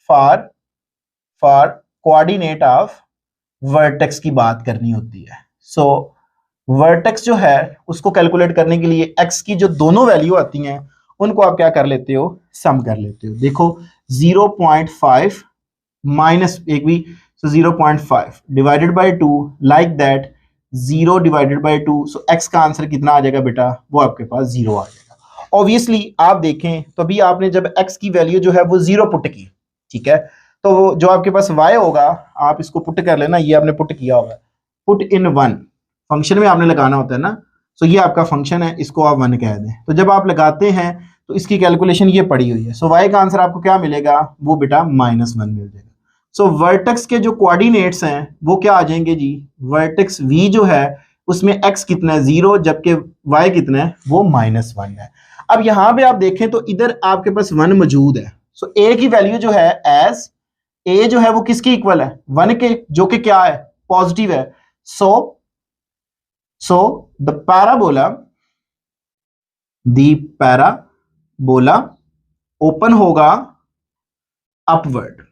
फॉर कोऑर्डिनेट ऑफ वर्टेक्स की बात करनी होती है। सो वर्टेक्स जो है उसको कैलकुलेट करने के लिए x की जो दोनों वैल्यू आती हैं उनको आप क्या कर लेते हो, सम कर लेते हो। देखो 0.5 माइनस एक भी, सो 0.5 divided by 2 like that 0 divided by 2, so x का आंसर कितना आ जाएगा बेटा, वो आपके पास 0 आ जाएगा। ऑब्वियसली आप देखें तो अभी आपने जब x की वैल्यू जो है वो 0 पुट की, ठीक है, तो जो आपके पास y होगा आप इसको पुट कर लेना, ये आपने पुट किया होगा, पुट इन 1 फंक्शन में आपने लगाना होता है ना, तो ये आपका फंक्शन है, इसको आप 1 कह दें। तो जब आप लगाते हैं तो इसकी कैलकुलेशन ये पड़ी हुई है। सो y का आंसर आपको क्या मिलेगा, वो बेटा -1 मिल जाएगा। सो वर्टेक्स के जो कोऑर्डिनेट्स हैं वो क्या आ जाएंगे जी, वर्टेक्स v जो है उसमें x कितना है 0, जबकि y कितना है वो -1 है। अब यहां पे आप देखें तो इधर आपके पास 1 मौजूद है। सो a की वैल्यू जो है एज a जो है वो किसके इक्वल है, 1 के, जो कि क्या है, पॉजिटिव है। सो द पैराबोला ओपन होगा अपवर्ड।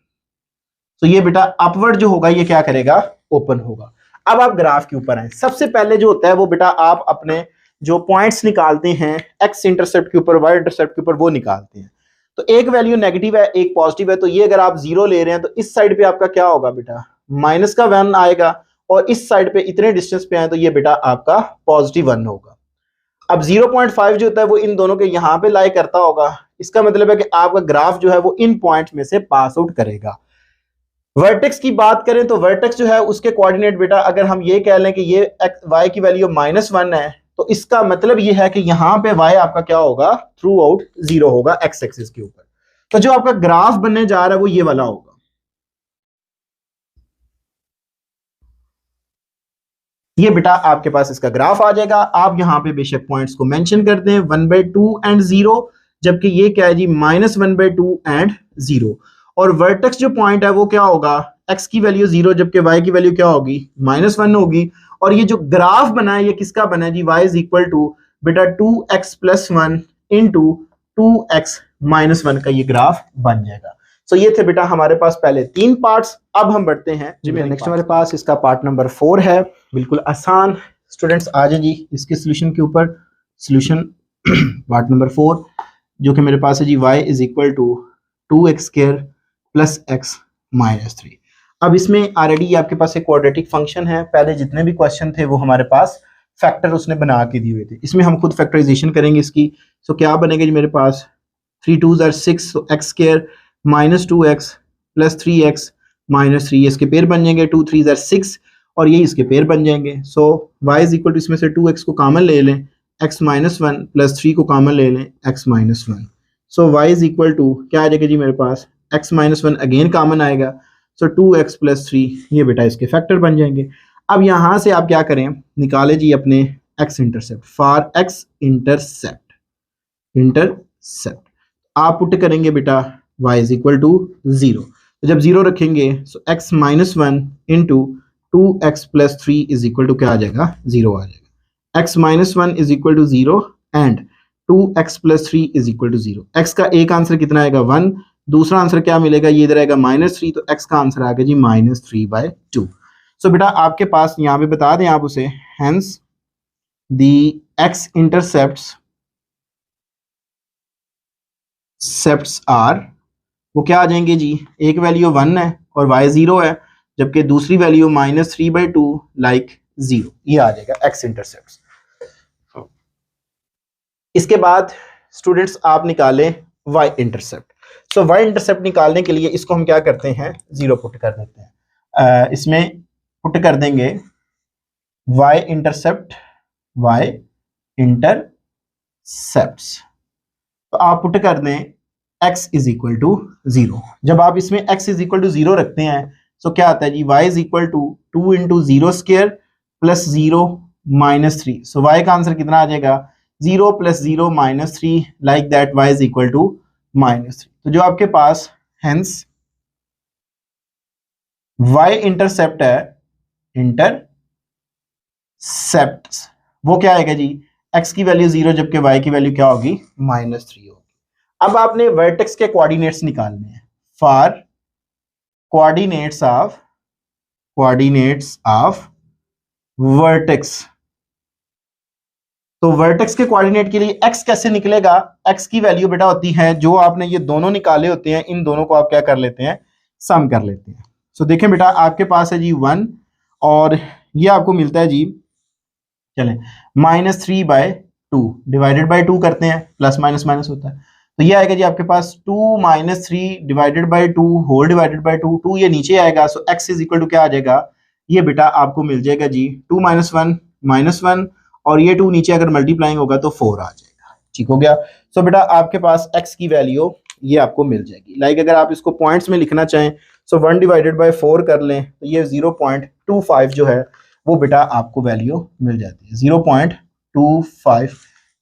तो ये बेटा अपवर्ड जो होगा ये क्या करेगा, ओपन होगा। अब आप ग्राफ के ऊपर आए। सबसे पहले जो होता है वो बेटा आप अपने जो पॉइंट्स निकालते हैं एक्स इंटरसेप्ट के ऊपर, वाई इंटरसेप्ट के ऊपर, वो निकालते हैं। तो एक वैल्यू नेगेटिव है, एक पॉजिटिव है। तो ये अगर आप 0 ले रहे हैं तो इस साइड पे आपका क्या होगा बेटा, -1 आएगा, और इस साइड पे इतने डिस्टेंस पे आए तो ये बेटा आपका +1 होगा। अब 0.5 जो होता है वो इन दोनों के यहां पे लाई करता होगा। इसका मतलब है कि आपका ग्राफ जो है वो इन पॉइंट में से पास आउट करेगा। वर्टेक्स की बात करें तो वर्टेक्स जो है उसके कोऑर्डिनेट बेटा अगर हम ये कह लें कि ये y की वैल्यू -1 है, तो इसका मतलब ये है कि यहां पे y आपका क्या होगा, थ्रू आउट 0 होगा x एक्सिस के ऊपर। तो जो आपका ग्राफ बनने जा रहा है वो ये वाला होगा। ये बेटा आपके पास इसका ग्राफ आ जाएगा। आप यहां पे बेशक पॉइंट्स को मेंशन कर दें 1/2 एंड 0, जबकि ये क्या है जी -1/2 एंड 0। और वर्टेक्स जो पॉइंट है वो क्या होगा, x की वैल्यू 0 जबकि y की वैल्यू क्या होगी, -1 होगी। और ये जो ग्राफ बना है ये किसका बना है जी, y इज इक्वल टू बेटा 2x + 1 इंटू 2x - 1 का ये ग्राफ बन जाएगा। सो ये थे बेटा हमारे पास पहले 3 पार्ट्स। अब हम बढ़ते हैं जी नेक्स्ट हमारे पास इसका पार्ट नंबर 4 है, बिल्कुल आसान। स्टूडेंट्स आ जाए जी इसके सोल्यूशन के ऊपर। सोल्यूशन पार्ट नंबर 4 जो कि मेरे पास है जी, y is equal to 2x² + x - 3। अब इसमें ऑलरेडी आपके पास एक क्वाड्रेटिक फंक्शन है। पहले जितने भी क्वेश्चन थे वो हमारे पास फैक्टर उसने बना के दिए हुए थे। इसमें हम खुद फैक्टराइजेशन करेंगे इसकी। सो क्या बनेगा जी मेरे पास 3 2 = 6, so x² - 2x + 3x - 3, इसके पेयर बन जाएंगे। 2 3 = 6 और ये इसके पेयर बन जाएंगे। सो y इज इक्वल टू इसमें से 2x को कॉमन ले लें, x - 1 + 3 को कॉमन ले लें, x - 1। So y is equal to क्या आ जाएगा जी मेरे पास, x - 1 अगेन कॉमन आएगा। सो 2x + 3 ये बेटा इसके फैक्टर बन जाएंगे। अब यहां से आप क्या करें, निकाले जी अपने x intercept. For x intercept आप पुट करेंगे बेटा y इज इक्वल टू 0। तो जब 0 रखेंगे so x - 1 into 2x + 3 is equal to क्या आ जाएगा, 0 आ जाएगा। x - 1 is equal to 0 and 2x + 3 is equal to 0। x का एक आंसर कितना आएगा 1, दूसरा आंसर क्या मिलेगा, ये इधर आएगा -3, तो x का आंसर आ गया जी -3/2। सो बेटा आपके पास यहाँ पे बता दें आप उसे, hence the x intercepts are, वो क्या आ जाएंगे जी, एक वैल्यू 1 है और y 0 है, जबकि दूसरी वैल्यू -3/2 लाइक 0, ये आ जाएगा x इंटरसेप्ट्स। इसके बाद स्टूडेंट्स आप निकालें y इंटरसेप्ट। सो y इंटरसेप्ट निकालने के लिए इसको हम क्या करते हैं, 0 पुट कर देते हैं। इसमें पुट कर देंगे y इंटरसेप्ट्स, तो आप पुट कर दें x इज इक्वल टू 0। जब आप इसमें x इज इक्वल टू 0 रखते हैं तो क्या आता है जी, y is equal to 2 into 0² + 0 - 3। So y का आंसर कितना आ जाएगा, 0 + 0 - 3 like that y is equal to -3। तो जो आपके पास हेंस y इंटरसेप्ट है, इंटरसेप्ट वो क्या आएगा जी, x की वैल्यू 0 जबकि y की वैल्यू क्या होगी, -3 होगी। अब आपने वर्टेक्स के कोऑर्डिनेट्स निकालने हैं। फॉर कोऑर्डिनेट्स ऑफ वर्टेक्स, तो वर्टेक्स के कोऑर्डिनेट के लिए x कैसे निकलेगा, x की वैल्यू बेटा होती है जो आपने ये दोनों निकाले होते हैं, इन दोनों को आप क्या कर लेते हैं, सम कर लेते हैं। सो देखें बेटा आपके पास है जी 1 और ये आपको मिलता है जी, चलें -3/2 डिवाइडेड बाय 2 करते हैं, प्लस माइनस माइनस होता है, तो ये आएगा जी आपके पास 2 - 3 divided by 2 whole divided by 2, 2 ये नीचे आएगा। So x is equal to क्या आ जाएगा, ये बेटा आपको मिल जाएगा जी 2 - 1 -1 और ये 2 नीचे अगर मल्टीप्लाइंग होगा तो 4 आ जाएगा। ठीक हो गया। सो बेटा आपके पास x की वैल्यू ये आपको मिल जाएगी। लाइक अगर आप इसको पॉइंट्स में लिखना चाहें सो 1 डिवाइडेड बाय 4 कर लें तो ये 0.25 जो है वो बेटा आपको वैल्यू मिल जाती है। 0.25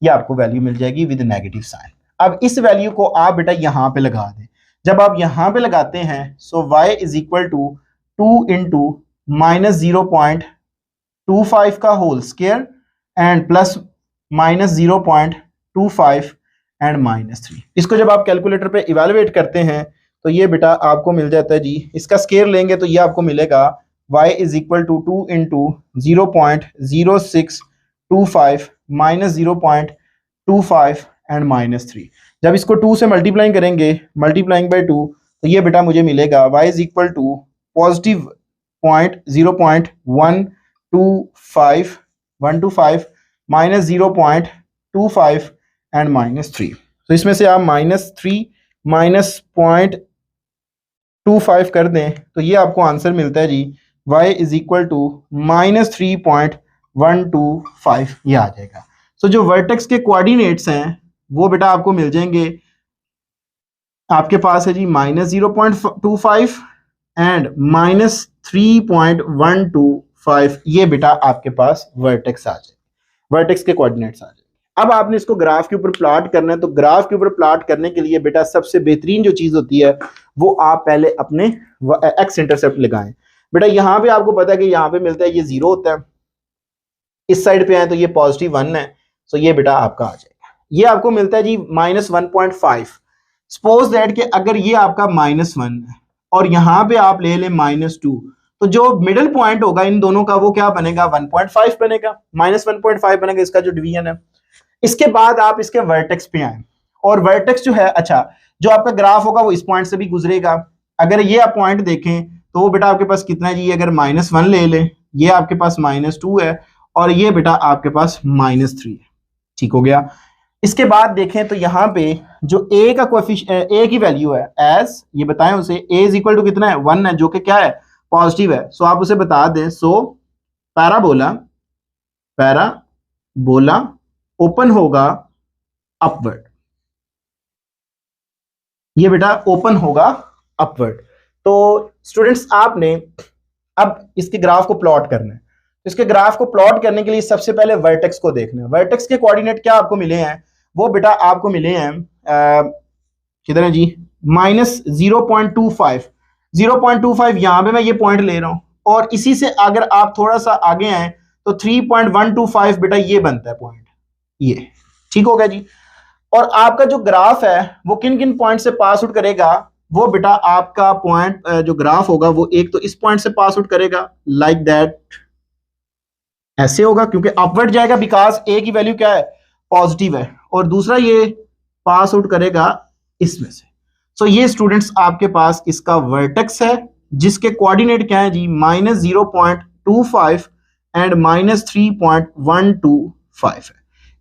ये आपको वैल्यू मिल जाएगी विद नेगेटिव साइन। अब इस वैल्यू को आप बेटा यहाँ पे लगा दें। जब आप यहाँ पे लगाते हैं so y is equal to 2 into -0.25 का whole square and plus -0.25 and -3। इसको जब आप कैलकुलेटर पे इवेलुएट करते हैं तो ये बेटा आपको मिल जाता है जी, इसका स्क्वायर लेंगे तो ये आपको मिलेगा y is equal to 2 into 0.0625 -0.25 and -3। जब इसको 2 से मल्टीप्लाइंग करेंगे, मल्टीप्लाइंग बाय 2, तो ये बेटा मुझे मिलेगा y is equal to positive 0.125 -0.25 and -3। तो इसमें से आप -3 -0.25 कर दें तो ये आपको आंसर मिलता है जी y इज इक्वल टू -3.125 ये आ जाएगा। सो जो वर्टेक्स के कोऑर्डिनेट्स हैं वो बेटा आपको मिल जाएंगे, आपके पास है जी -0.25 एंड -3.125। ये बेटा आपके पास वर्टेक्स आ जाए, वर्टेक्स के कोऑर्डिनेट्स आ जाए। अब आपने इसको ग्राफ के ऊपर प्लॉट करना है, तो ग्राफ के ऊपर प्लॉट करने के लिए बेटा सबसे बेहतरीन जो चीज होती है वो आप पहले अपने एक्स इंटरसेप्ट लगाएं। बेटा यहाँ पे आपको पता है कि यहाँ पे मिलता है ये 0 होता है, इस साइड पे आए तो ये पॉजिटिव 1 है, तो ये बेटा आपका आ जाएगा। ये आपको मिलता है जी -1.5। सपोज दैट कि अगर ये आपका -1 है और यहाँ पे आप ले लें -2, तो जो मिडिल पॉइंट होगा इन दोनों का वो क्या बनेगा, 1.5 बनेगा, -1.5 बनेगा इसका जो डिवीजन है। इसके बाद आप इसके वर्टेक्स पे आए और वर्टेक्स जो है, अच्छा जो आपका ग्राफ होगा वो इस पॉइंट से भी गुजरेगा। अगर ये आप पॉइंट देखें तो वो बेटा आपके पास कितना है जी, अगर -1 ले लें, ये आपके पास -2 है और ये बेटा आपके पास -3 है। ठीक हो गया। इसके बाद देखें तो यहाँ पे जो a का कोएफिशिएंट, a की वैल्यू है एज, ये बताएं उसे a इज इक्वल टू कितना है, 1 है, जो कि क्या है, पॉजिटिव है। सो आप उसे बता दें, सो पैराबोला ओपन होगा अपवर्ड, ये बेटा ओपन होगा अपवर्ड। तो स्टूडेंट्स आपने अब इसके ग्राफ को प्लॉट करना है। इसके ग्राफ को प्लॉट करने के लिए सबसे पहले वर्टेक्स को देखना है। वर्टेक्स के कोऑर्डिनेट क्या आपको मिले हैं, वो बेटा आपको मिले हैं किधर है जी, -0.25। 0.25 यहाँ पे मैं ये पॉइंट ले रहा हूं और इसी से अगर आप थोड़ा सा आगे आए तो 3.125 बेटा ये बनता है पॉइंट, ये। ठीक हो गया जी। और आपका जो ग्राफ है वो किन किन पॉइंट से पास आउट करेगा, वो बेटा आपका पॉइंट जो ग्राफ होगा वो एक तो इस पॉइंट से पास आउट करेगा, लाइक दैट, ऐसे होगा क्योंकि अपवर्ड जाएगा, बिकॉज ए की वैल्यू क्या है, पॉजिटिव है, और दूसरा ये पास आउट करेगा इसमें से। सो ये स्टूडेंट्स आपके पास इसका वर्टेक्स है जिसके कोऑर्डिनेट क्या है जी, -0.25 एंड -3.125 है,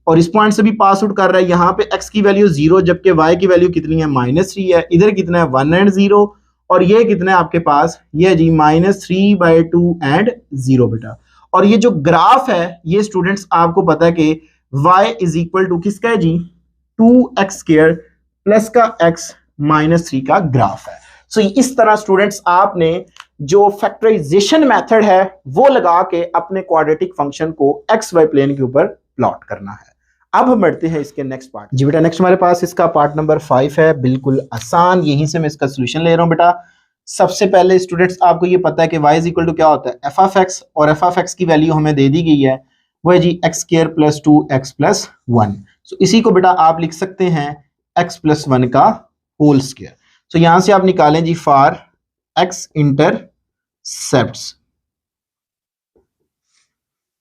और इस पॉइंट से भी पास आउट कर रहा है। यहाँ पे x की वैल्यू 0 जबकि y की वैल्यू कितनी है, -3 है। इधर कितना है, 1 एंड 0, और ये कितना है आपके पास, ये जी -3/2 एंड 0 बेटा। और ये जो ग्राफ है ये स्टूडेंट्स आपको पता है कि y इज इक्वल टू किसका है जी, 2x² प्लस का x -3 का ग्राफ है। सो इस तरह स्टूडेंट्स आपने जो फैक्टराइजेशन मेथड है वो लगा के अपने क्वाड्रेटिक फंक्शन को XY प्लेन के ऊपर प्लॉट करना है। अब हम बढ़ते हैं इसके नेक्स्ट पार्ट जी बेटा। नेक्स्ट हमारे पास इसका पार्ट नंबर 5 है, बिल्कुल आसान, यहीं से मैं इसका सोल्यूशन ले रहा हूं बेटा। सबसे पहले स्टूडेंट्स आपको ये पता है कि y इज इक्वल टू क्या होता है, f(x), और f(x) की वैल्यू हमें दे दी गई है वो है जी x² + 2x+1। सो इसी को बेटा आप लिख सकते हैं x+1 का होल स्क्वायर। सो यहां से आप निकालें जी फॉर x इंटरसेप्ट्स,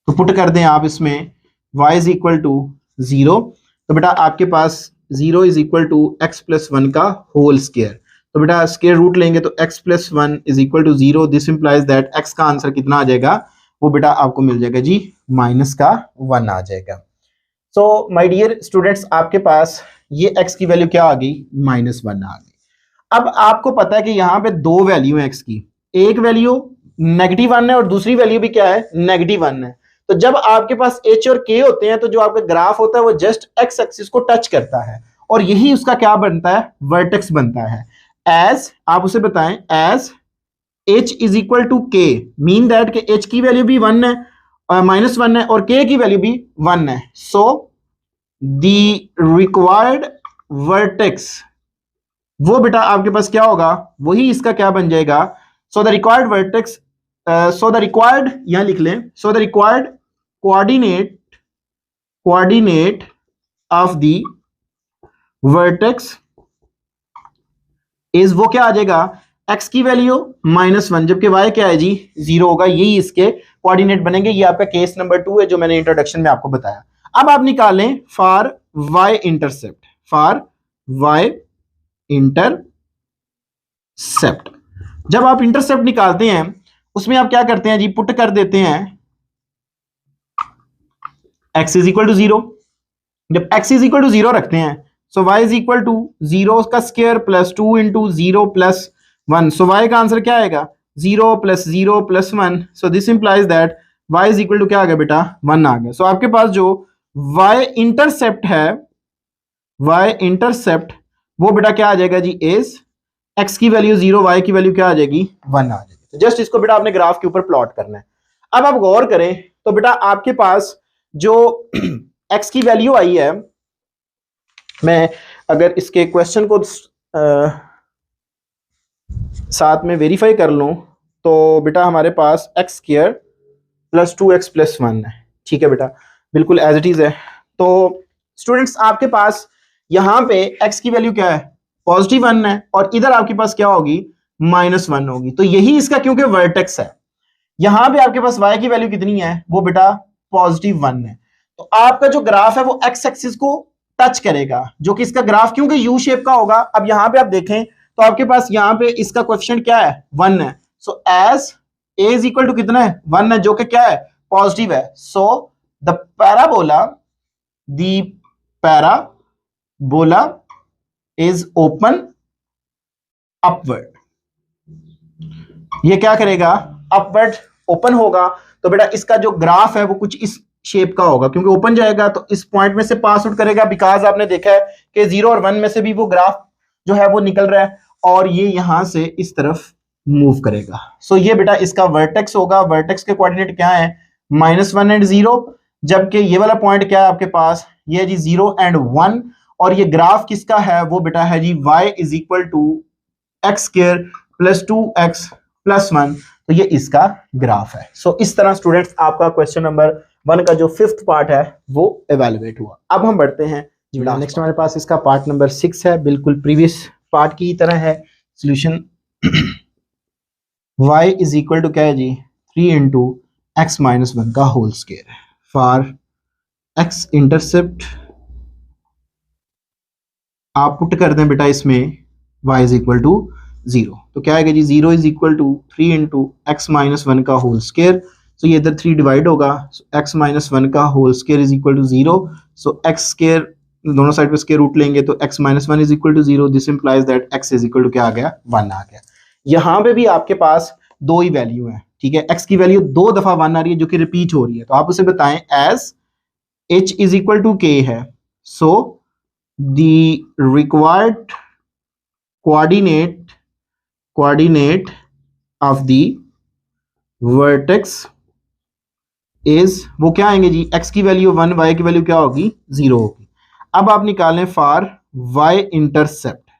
तो पुट कर दें आप इसमें y इज इक्वल टू 0, तो बेटा आपके पास 0 इज इक्वल टू x+1 का होल स्क्वायर। तो बेटा स्क्वायर रूट लेंगे तो x+1 is equal to 0, this implies that x का आंसर कितना आ जाएगा, वो बेटा आपको मिल जाएगा जी -1 आ जाएगा। सो माय डियर स्टूडेंट्स आपके पास ये x की वैल्यू क्या आ गई, -1 आ गई। अब आपको पता है कि यहाँ पे दो वैल्यू है x की, एक वैल्यू -1 है और दूसरी वैल्यू भी क्या है, -1 है। तो तो जब आपके पास एच और के होते हैं तो जो आपका ग्राफ होता है वो जस्ट एक्स एक्सिस को टच करता है और यही उसका क्या बनता है, वर्टेक्स बनता है। एज आप उसे बताएं as h is equal to k, mean that कि एच की वैल्यू भी 1 है, -1 है, और के की वैल्यू भी 1 है। सो द रिक्वायर्ड वर्टेक्स, वो बेटा आपके पास क्या होगा, वही इसका क्या बन जाएगा। सो the required vertex, so the required, यहां लिख लें, सो the required coordinate of the vertex is, वो क्या आ जाएगा, x की वैल्यू -1, जबकि y क्या है जी, 0 होगा। यही इसके कोऑर्डिनेट बनेंगे। ये आपका केस नंबर 2 है जो मैंने इंट्रोडक्शन में आपको बताया। अब आप निकालें for y intercept, for y intercept. जब आप इंटरसेप्ट निकालते हैं उसमें आप क्या करते हैं जी, पुट कर देते हैं x इज इक्वल टू 0। जब x इज इक्वल टू 0 रखते हैं so y is equal to 0 का square plus 2 into 0 plus 1। So y का आंसर क्या आएगा, 0 plus 0 plus 1। So this implies that y is equal to क्या आ गया बेटा, 1 आ गया। सो आपके पास जो y इंटरसेप्ट है, y इंटरसेप्ट, वो बेटा क्या आ जाएगा जी, इज x की वैल्यू 0, y की वैल्यू क्या आ जाएगी, 1 आ जाएगी। तो जस्ट इसको बेटा आपने ग्राफ के ऊपर प्लॉट करना है। अब आप गौर करें तो बेटा आपके पास जो x की वैल्यू आई है, मैं अगर इसके क्वेश्चन को साथ में वेरीफाई कर लूं तो बेटा हमारे पास x square plus 2x plus 1 है। ठीक है बेटा, बिल्कुल एज इट इज है। तो स्टूडेंट्स आपके पास यहां पे x की वैल्यू क्या है, पॉजिटिव 1 है, और इधर आपके पास क्या होगी, -1 होगी। तो यही इसका क्योंकि वर्टेक्स है। यहां पे आपके पास y की वैल्यू कितनी है, वो बेटा पॉजिटिव 1 है। तो आपका जो ग्राफ है वो x एक्सिस को टच करेगा, जो कि इसका ग्राफ क्योंकि यू शेप का होगा। अब यहां पे आप देखें तो आपके पास यहां पे इसका कोएफिशिएंट क्या है, 1 है। So as a is equal to कितना है, 1 है, जो कि क्या है, पॉजिटिव है। So the parabola is open upward. ये क्या करेगा, अपवर्ड ओपन होगा। तो बेटा इसका जो ग्राफ है वो कुछ इस शेप का होगा, क्योंकि ओपन जाएगा तो इस पॉइंट में से पास आउट करेगा, बिकॉज आपने देखा है कि 0 और 1 में से भी वो ग्राफ जो है वो निकल रहा है, और ये यहां से इस तरफ मूव करेगा। सो ये बेटा इसका वर्टेक्स होगा। वर्टेक्स के कोऑर्डिनेट क्या है, -1 एंड 0, जबकि ये वाला पॉइंट क्या है आपके पास, ये है जी 0 एंड 1। और ये ग्राफ किसका है, वो बेटा है जी y is equal to x square plus 2x plus 1। तो ये इसका ग्राफ है। सो इस तरह स्टूडेंट्स आपका क्वेश्चन नंबर 1 का जो 5th पार्ट है वो इवेलुएट हुआ। अब हम बढ़ते हैं नेक्स्ट, हमारे पास इसका पार्ट नंबर 6 है, बिल्कुल प्रीवियस पार्ट की तरह है। Solution y is equal to क्या है जी, 3 इंटू एक्स माइनस 1 का whole square. For x intercept आप पुट कर दें बेटा इसमें y इज इक्वल टू 0। तो क्या आएगा जी, 0 is equal to 3 into x minus 1 का होल स्क्वायर। सो ये इधर 3 डिवाइड होगा, एक्स माइनस 1 का whole square is equal to 0। So x square दोनों साइड पे स्क्वायर रूट लेंगे तो x minus 1 is equal to 0। This implies that x is equal to क्या आ गया, 1 आ गया। यहां पे भी आपके पास दो ही वैल्यू है, ठीक है। x की वैल्यू 2 दफा 1 आ रही है जो कि रिपीट हो रही है, तो आप उसे बताएं as h is equal to k है। So the required coordinate of the vertex is, वो क्या आएंगे जी, x की वैल्यू 1, y की वैल्यू क्या होगी, 0 होगी। अब आप निकालें फॉर y इंटरसेप्ट।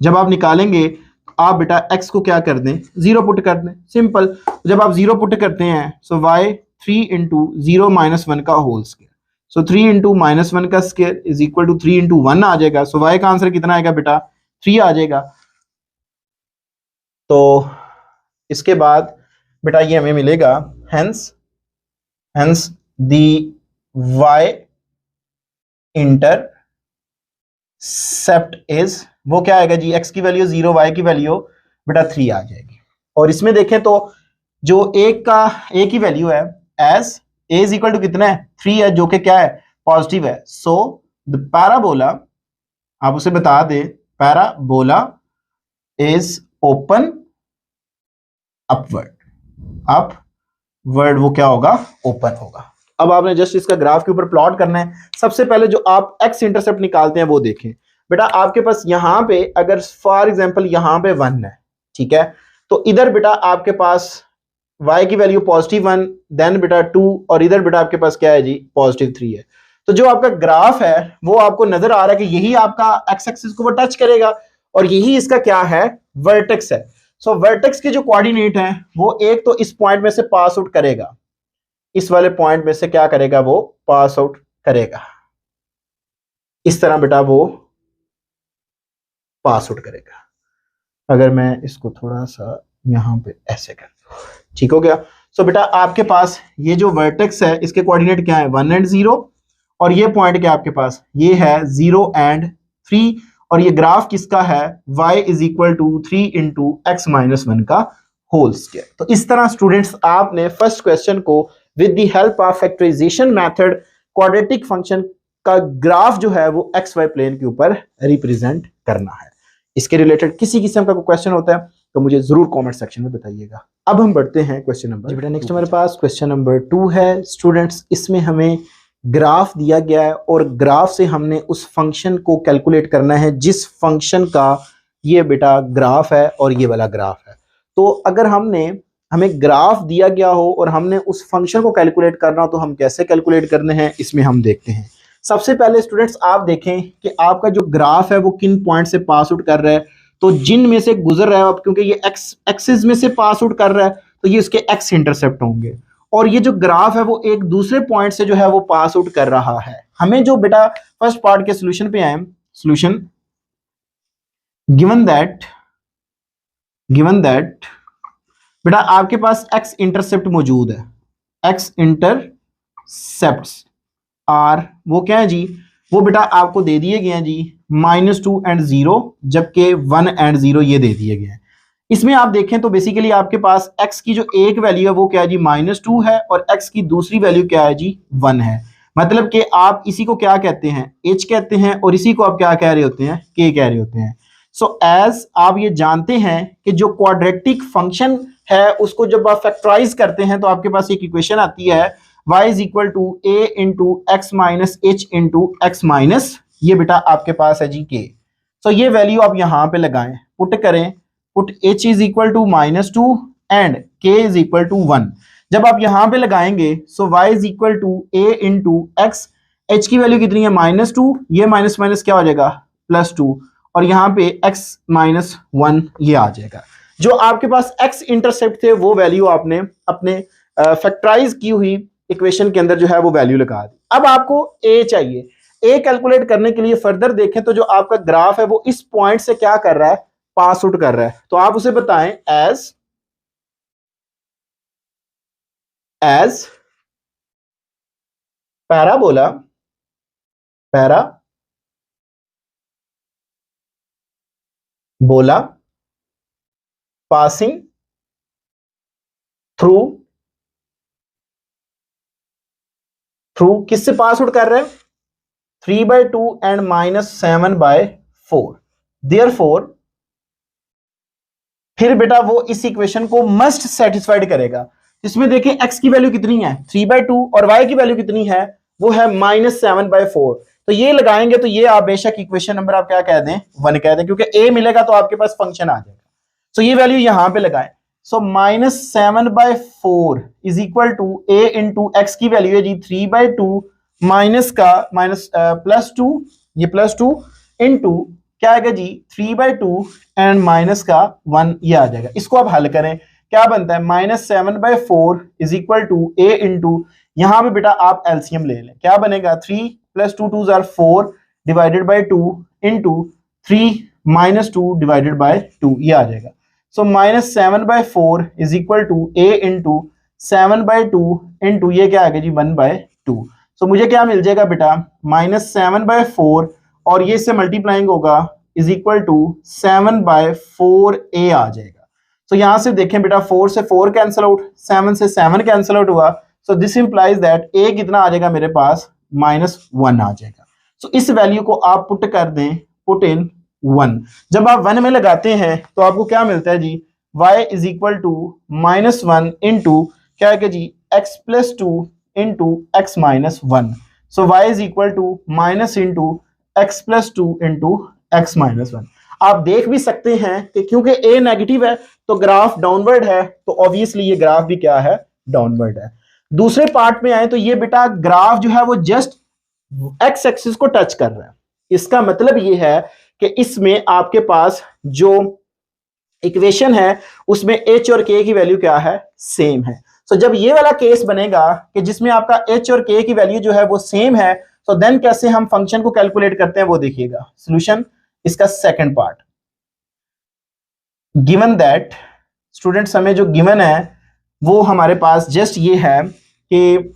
जब आप निकालेंगे आप बेटा x को क्या कर दें, 0 पुट कर दें, सिंपल। जब आप 0 पुट करते हैं सो y 3 इंटू 0 माइनस 1 का whole square. So 3 into minus 1 का square is equal to 3 into 1 आ जाएगा। सो y का आंसर कितना आएगा बेटा, 3 आ जाएगा। तो इसके बाद बेटा ये हमें मिलेगा, hence the y intercept is, वो क्या आएगा जी, x की वैल्यू 0, y की वैल्यू बेटा 3 आ जाएगी। और इसमें देखें तो जो a की वैल्यू है, as a is equal to कितना है, 3 है, जो कि क्या है, पॉजिटिव है। सो द पैराबोला, आप उसे बता दे, parabola is open upward. Word वो क्या होगा, ओपन होगा। अब आपने जस्ट इसका ग्राफ के ऊपर प्लॉट करना है। सबसे पहले जो आप एक्स इंटरसेप्ट निकालते हैं वो देखें बेटा। आपके पास यहां पे अगर फॉर एग्जांपल यहां पे 1 है, ठीक है, तो इधर बेटा आपके पास y की वैल्यू +1, देन बेटा 2, और इधर बेटा आपके पास क्या है जी, +3 है। तो जो आपका ग्राफ है वो आपको नजर आ रहा है कि यही आपका एक्स एक्सिस को वो टच करेगा और यही इसका क्या है, वर्टेक्स है। सो वर्टेक्स के जो कोऑर्डिनेट है वो एक तो इस पॉइंट में से पास आउट करेगा, इस वाले पॉइंट में से क्या करेगा, वो पास आउट करेगा, इस तरह बेटा वो पास आउट करेगा। अगर मैं इसको थोड़ा सा यहां पे ऐसे कर दूं, ठीक हो गया। सो बेटा आपके पास ये जो वर्टेक्स है इसके कोऑर्डिनेट क्या है, 1 और 0, और ये पॉइंट क्या आपके पास, ये है 0 और 3, और ये ग्राफ किसका है, y = 3 × x-1 का होल स्क्वायर। तो इस तरह स्टूडेंट्स आपने फर्स्ट क्वेश्चन को with the help of factorization method quadratic function का ग्राफ जो है वो एक्स वाई प्लेन के ऊपर रिप्रेजेंट करना है। इसके रिलेटेड किसी किस्म का कोई क्वेश्चन होता है तो मुझे जरूर कमेंट सेक्शन में बताइएगा। अब हम बढ़ते हैं क्वेश्चन नंबर बेटा नेक्स्ट हमारे पास क्वेश्चन नंबर 2 है स्टूडेंट्स। इसमें हमें ग्राफ दिया गया है और ग्राफ से हमने उस फंक्शन को कैलकुलेट करना है जिस फंक्शन का ये बेटा ग्राफ है और ये वाला ग्राफ है। तो अगर हमें ग्राफ दिया गया हो और हमने उस फंक्शन को कैलकुलेट करना हो तो हम कैसे कैलकुलेट करने हैं, इसमें हम देखते हैं। सबसे पहले स्टूडेंट्स आप देखें कि आपका जो ग्राफ है वो किन पॉइंट से पास आउट कर रहा है। तो जिन में से गुजर रहा है अब, क्योंकि ये एक्स एक्सिस में से पास आउट कर रहा है तो ये इसके एक्स इंटरसेप्ट होंगे, और ये जो ग्राफ है वो एक दूसरे पॉइंट से जो है वो पास आउट कर रहा है। हमें जो बेटा फर्स्ट पार्ट के सोल्यूशन पे आए, सोल्यूशन गिवन दैट बेटा आपके पास एक्स इंटरसेप्ट मौजूद है, एक्स इंटरसेप्ट्स आर वो क्या है जी, वो बेटा आपको दे दिए गए हैं जी -2 और 0, जबकि 1 और 0 ये दे दिए गए हैं। इसमें आप देखें तो बेसिकली आपके पास x की जो एक वैल्यू है वो क्या है जी -2 है, और x की दूसरी वैल्यू क्या है जी 1 है। मतलब कि आप इसी को क्या कहते हैं, h कहते हैं, और इसी को आप क्या कह रहे होते हैं, k कह रहे होते हैं। सो एज आप ये जानते हैं कि जो क्वाड्रेटिक फंक्शन है उसको जब आप फैक्टराइज करते हैं तो आपके पास एक इक्वेशन आती है y = a × x - h × x-, ये बेटा आपके पास है जी k। सो ये वैल्यू आप यहां पे लगाएं, पुट करें, पुट h = -2 एंड k = 1। जब आप यहां पे लगाएंगे so y = a × x, h की वैल्यू कितनी है -2, ये माइनस माइनस क्या हो जाएगा +2, और यहां पे x - 1 ये आ जाएगा। जो आपके पास x इंटरसेप्ट थे वो वैल्यू आपने अपने फैक्टराइज की हुई इक्वेशन के अंदर जो है वो वैल्यू लगा दी। अब आपको a चाहिए। a कैलकुलेट करने के लिए फर्दर देखें तो जो आपका ग्राफ है वो इस पॉइंट से क्या कर रहा है, पास आउट कर रहा है। तो आप उसे बताएं एज पैराबोला पासिंग थ्रू किससे पास आउट कर रहे हैं, 3/2 एंड -7/4। देयरफॉर फिर बेटा वो इस इक्वेशन को मस्ट सेटिस्फाइड करेगा। इसमें देखिए x की वैल्यू कितनी है 3/2 और y की वैल्यू कितनी है वो है -7/4। तो ये लगाएंगे तो ये आप बेशक इक्वेशन नंबर आप क्या कह दें 1 कह दें, क्योंकि a मिलेगा तो आपके पास फंक्शन आ जाएगा। सो ये वैल्यू यहां पे लगाएं। सो -7/4 = a × x की वैल्यू है जी 3/2 माइनस का +2, ये +2 इंटू क्या आएगा जी 3/2 एंड माइनस का 1 ये आ जाएगा। इसको आप हल करें, क्या बनता है -7/4 = a इंटू, यहां पे बेटा आप एलसीएम ले लें, क्या बनेगा 3 + 2 2 = 4 divided by 2 into 3 - 2 divided by 2 ये आ जाएगा। सो -7/4 = a इंटू 7/2 इंटू ये क्या आ गया जी 1/2। सो मुझे क्या मिल जाएगा बेटा -7/4 और ये इससे मल्टीप्लाइंग होगा = 7/4a आ जाएगा। सो यहां से देखें बेटा 4 से 4 कैंसिल आउट, 7 से 7 कैंसिल आउट हुआ। सो दिस इंप्लाइज दैट a कितना आ जाएगा मेरे पास -1 आ जाएगा। सो इस वैल्यू को आप पुट कर दें, पुट इन 1। जब आप 1 में लगाते हैं तो आपको क्या मिलता है जी y = -1 इंटू क्या है कि जी x plus two into x minus one, so y is equal to minus into x plus two into x minus one. आप देख भी सकते हैं कि क्योंकि a नेगेटिव है तो ग्राफ डाउनवर्ड है, तो ऑब्वियसली ये ग्राफ भी क्या है, डाउनवर्ड है। दूसरे पार्ट में आए तो ये बेटा ग्राफ जो है वो जस्ट एक्स एक्सिस को टच कर रहा है। इसका मतलब ये है कि इसमें आपके पास जो इक्वेशन है उसमें h और k की वैल्यू क्या है, सेम है। सो जब ये वाला केस बनेगा कि जिसमें आपका h और k की वैल्यू जो है वो सेम है, तो देन कैसे हम फंक्शन को कैलकुलेट करते हैं वो देखिएगा। सॉल्यूशन इसका second part, given that students, हमें जो गिवन है वो हमारे पास जस्ट ये है कि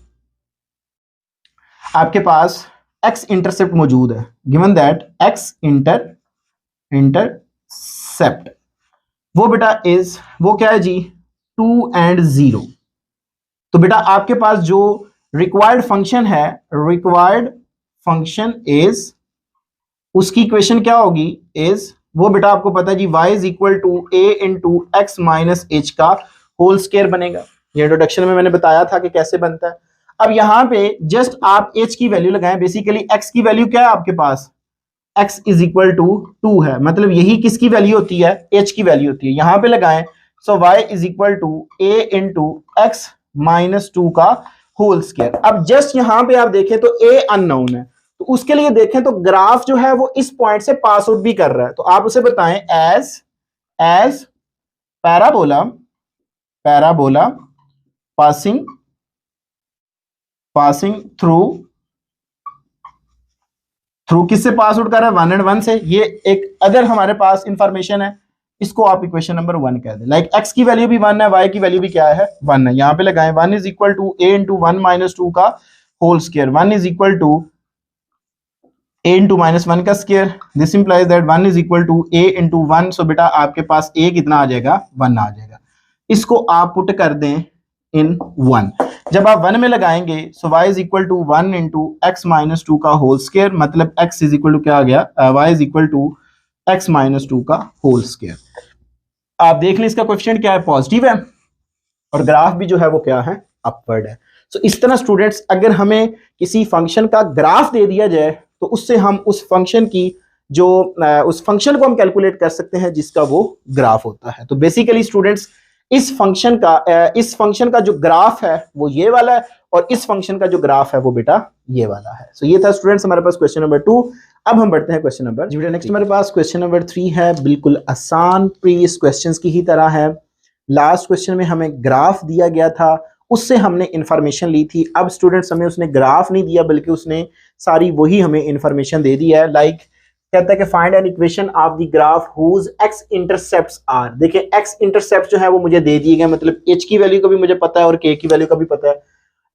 आपके पास x इंटरसेप्ट मौजूद है। गिवन दैट x इंटरसेप्ट वो बेटा इज, वो क्या है जी, 2 and 0। तो बेटा आपके पास जो रिक्वायर्ड फंक्शन है, रिक्वायर्ड फंक्शन इज, उसकी इक्वेशन क्या होगी, इज, वो बेटा आपको पता है जी y is equal to a into x minus h का होल स्क्वायर बनेगा। ये इंट्रोडक्शन में मैंने बताया था कि कैसे बनता है। अब यहां पे जस्ट आप h की वैल्यू लगाएं, बेसिकली x की वैल्यू क्या है आपके पास, x इज इक्वल टू 2 है, मतलब यही किसकी वैल्यू होती है, h की वैल्यू होती है। यहां पे लगाएं, so y is equal to a into x minus two का होल स्क्वायर। अब जस्ट यहां पे आप देखें तो a अननोन है, तो उसके लिए देखें तो ग्राफ जो है वो इस पॉइंट से पास आउट भी कर रहा है, तो आप उसे बताएं as parabola, parabola passing through किससे पास आउट कर रहा है, 1 and 1 से। ये एक अगर हमारे पास इंफॉर्मेशन है, इसको आप इक्वेशन नंबर 1 कह दें। लाइक x की वैल्यू भी 1 है, y की वैल्यू भी क्या है, 1 है। यहां पे लगाएं 1 is equal to a into one minus two का whole square, 1 is equal to a into minus one का square, this implies that 1 is equal to a into one. So बेटा आपके पास a कितना आ जाएगा, 1 आ जाएगा। इसको आप पुट कर दें इन 1। जब आप 1 में लगाएंगे, so y is equal to 1 into x minus two का होल स्क्वायर, मतलब x इज इक्वल टू क्या आ गया, y is equal to x minus two का होल स्क्वायर। आप देख लें इसका कोएफिशिएंट क्या है, पॉजिटिव है, और ग्राफ भी जो है वो क्या है, अपवर्ड है। सो इस तरह स्टूडेंट्स अगर हमें किसी फंक्शन का ग्राफ दे दिया जाए तो उससे हम उस फंक्शन की जो उस फंक्शन को हम कैलकुलेट कर सकते हैं जिसका वो ग्राफ होता है। तो बेसिकली स्टूडेंट्स इस फंक्शन का जो ग्राफ है वो ये वाला है, और इस फंक्शन का जो ग्राफ है वो बेटा ये वाला है। सो ये था स्टूडेंट्स हमारे पास क्वेश्चन नंबर 2। अब हम बढ़ते हैं क्वेश्चन नंबर जी बेटा नेक्स्ट हमारे पास क्वेश्चन नंबर 3 है, बिल्कुल आसान प्रीवियस क्वेश्चंस की ही तरह है। लास्ट क्वेश्चन में हमें ग्राफ दिया गया था, उससे हमने इंफॉर्मेशन ली थी। अब स्टूडेंट्स हमें उसने ग्राफ नहीं दिया बल्कि उसने सारी वही हमें इंफॉर्मेशन दे दी है। लाइक कहता है कि find an equation of the graph whose x intercepts are. देखिए एक्स इंटरसेप्ट जो है वो मुझे दे दिए गए, मतलब एच की वैल्यू का भी मुझे पता है और के की वैल्यू का भी पता है,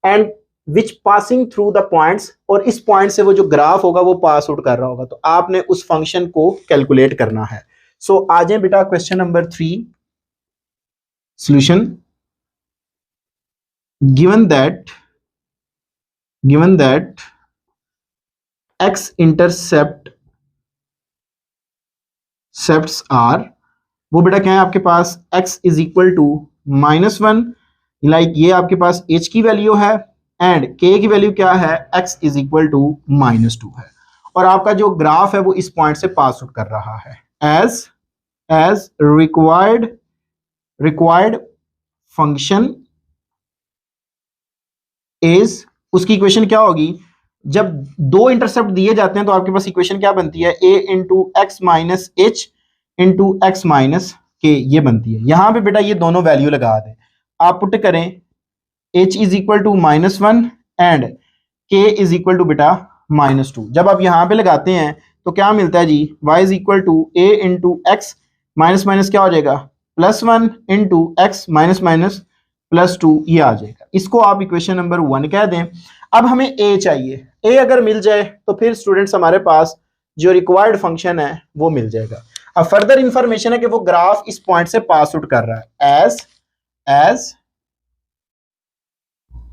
and which passing through the points, और इस पॉइंट से वो जो ग्राफ होगा वो पास आउट कर रहा होगा, तो आपने उस फंक्शन को कैलकुलेट करना है। सो आ जाए बेटा question number 3, solution given that x intercepts are, वो बेटा क्या है आपके पास, x is equal to -1, like ये आपके पास h की वैल्यू है, एंड k की वैल्यू क्या है, x इज इक्वल टू -2 है, और आपका जो ग्राफ है वो इस पॉइंट से पास आउट कर रहा है। एज रिक्वायर्ड फंक्शन इज, उसकी इक्वेशन क्या होगी, जब दो इंटरसेप्ट दिए जाते हैं तो आपके पास इक्वेशन क्या बनती है, a into x minus h into x minus k, ये बनती है। यहां पे बेटा ये दोनों वैल्यू लगा दें, आप पुट करें h is equal to -1 and k is equal to बेटा -2। जब आप यहां पे लगाते हैं तो क्या मिलता है जी, y is equal to a into x minus minus क्या हो जाएगा, +1 इंटू एक्स माइनस माइनस +2, ये आ जाएगा। इसको आप इक्वेशन नंबर 1 कह दें। अब हमें a चाहिए, a अगर मिल जाए तो फिर स्टूडेंट्स हमारे पास जो रिक्वायर्ड फंक्शन है वो मिल जाएगा। अब फर्दर इंफॉर्मेशन है कि वो ग्राफ इस पॉइंट से पास आउट कर रहा है,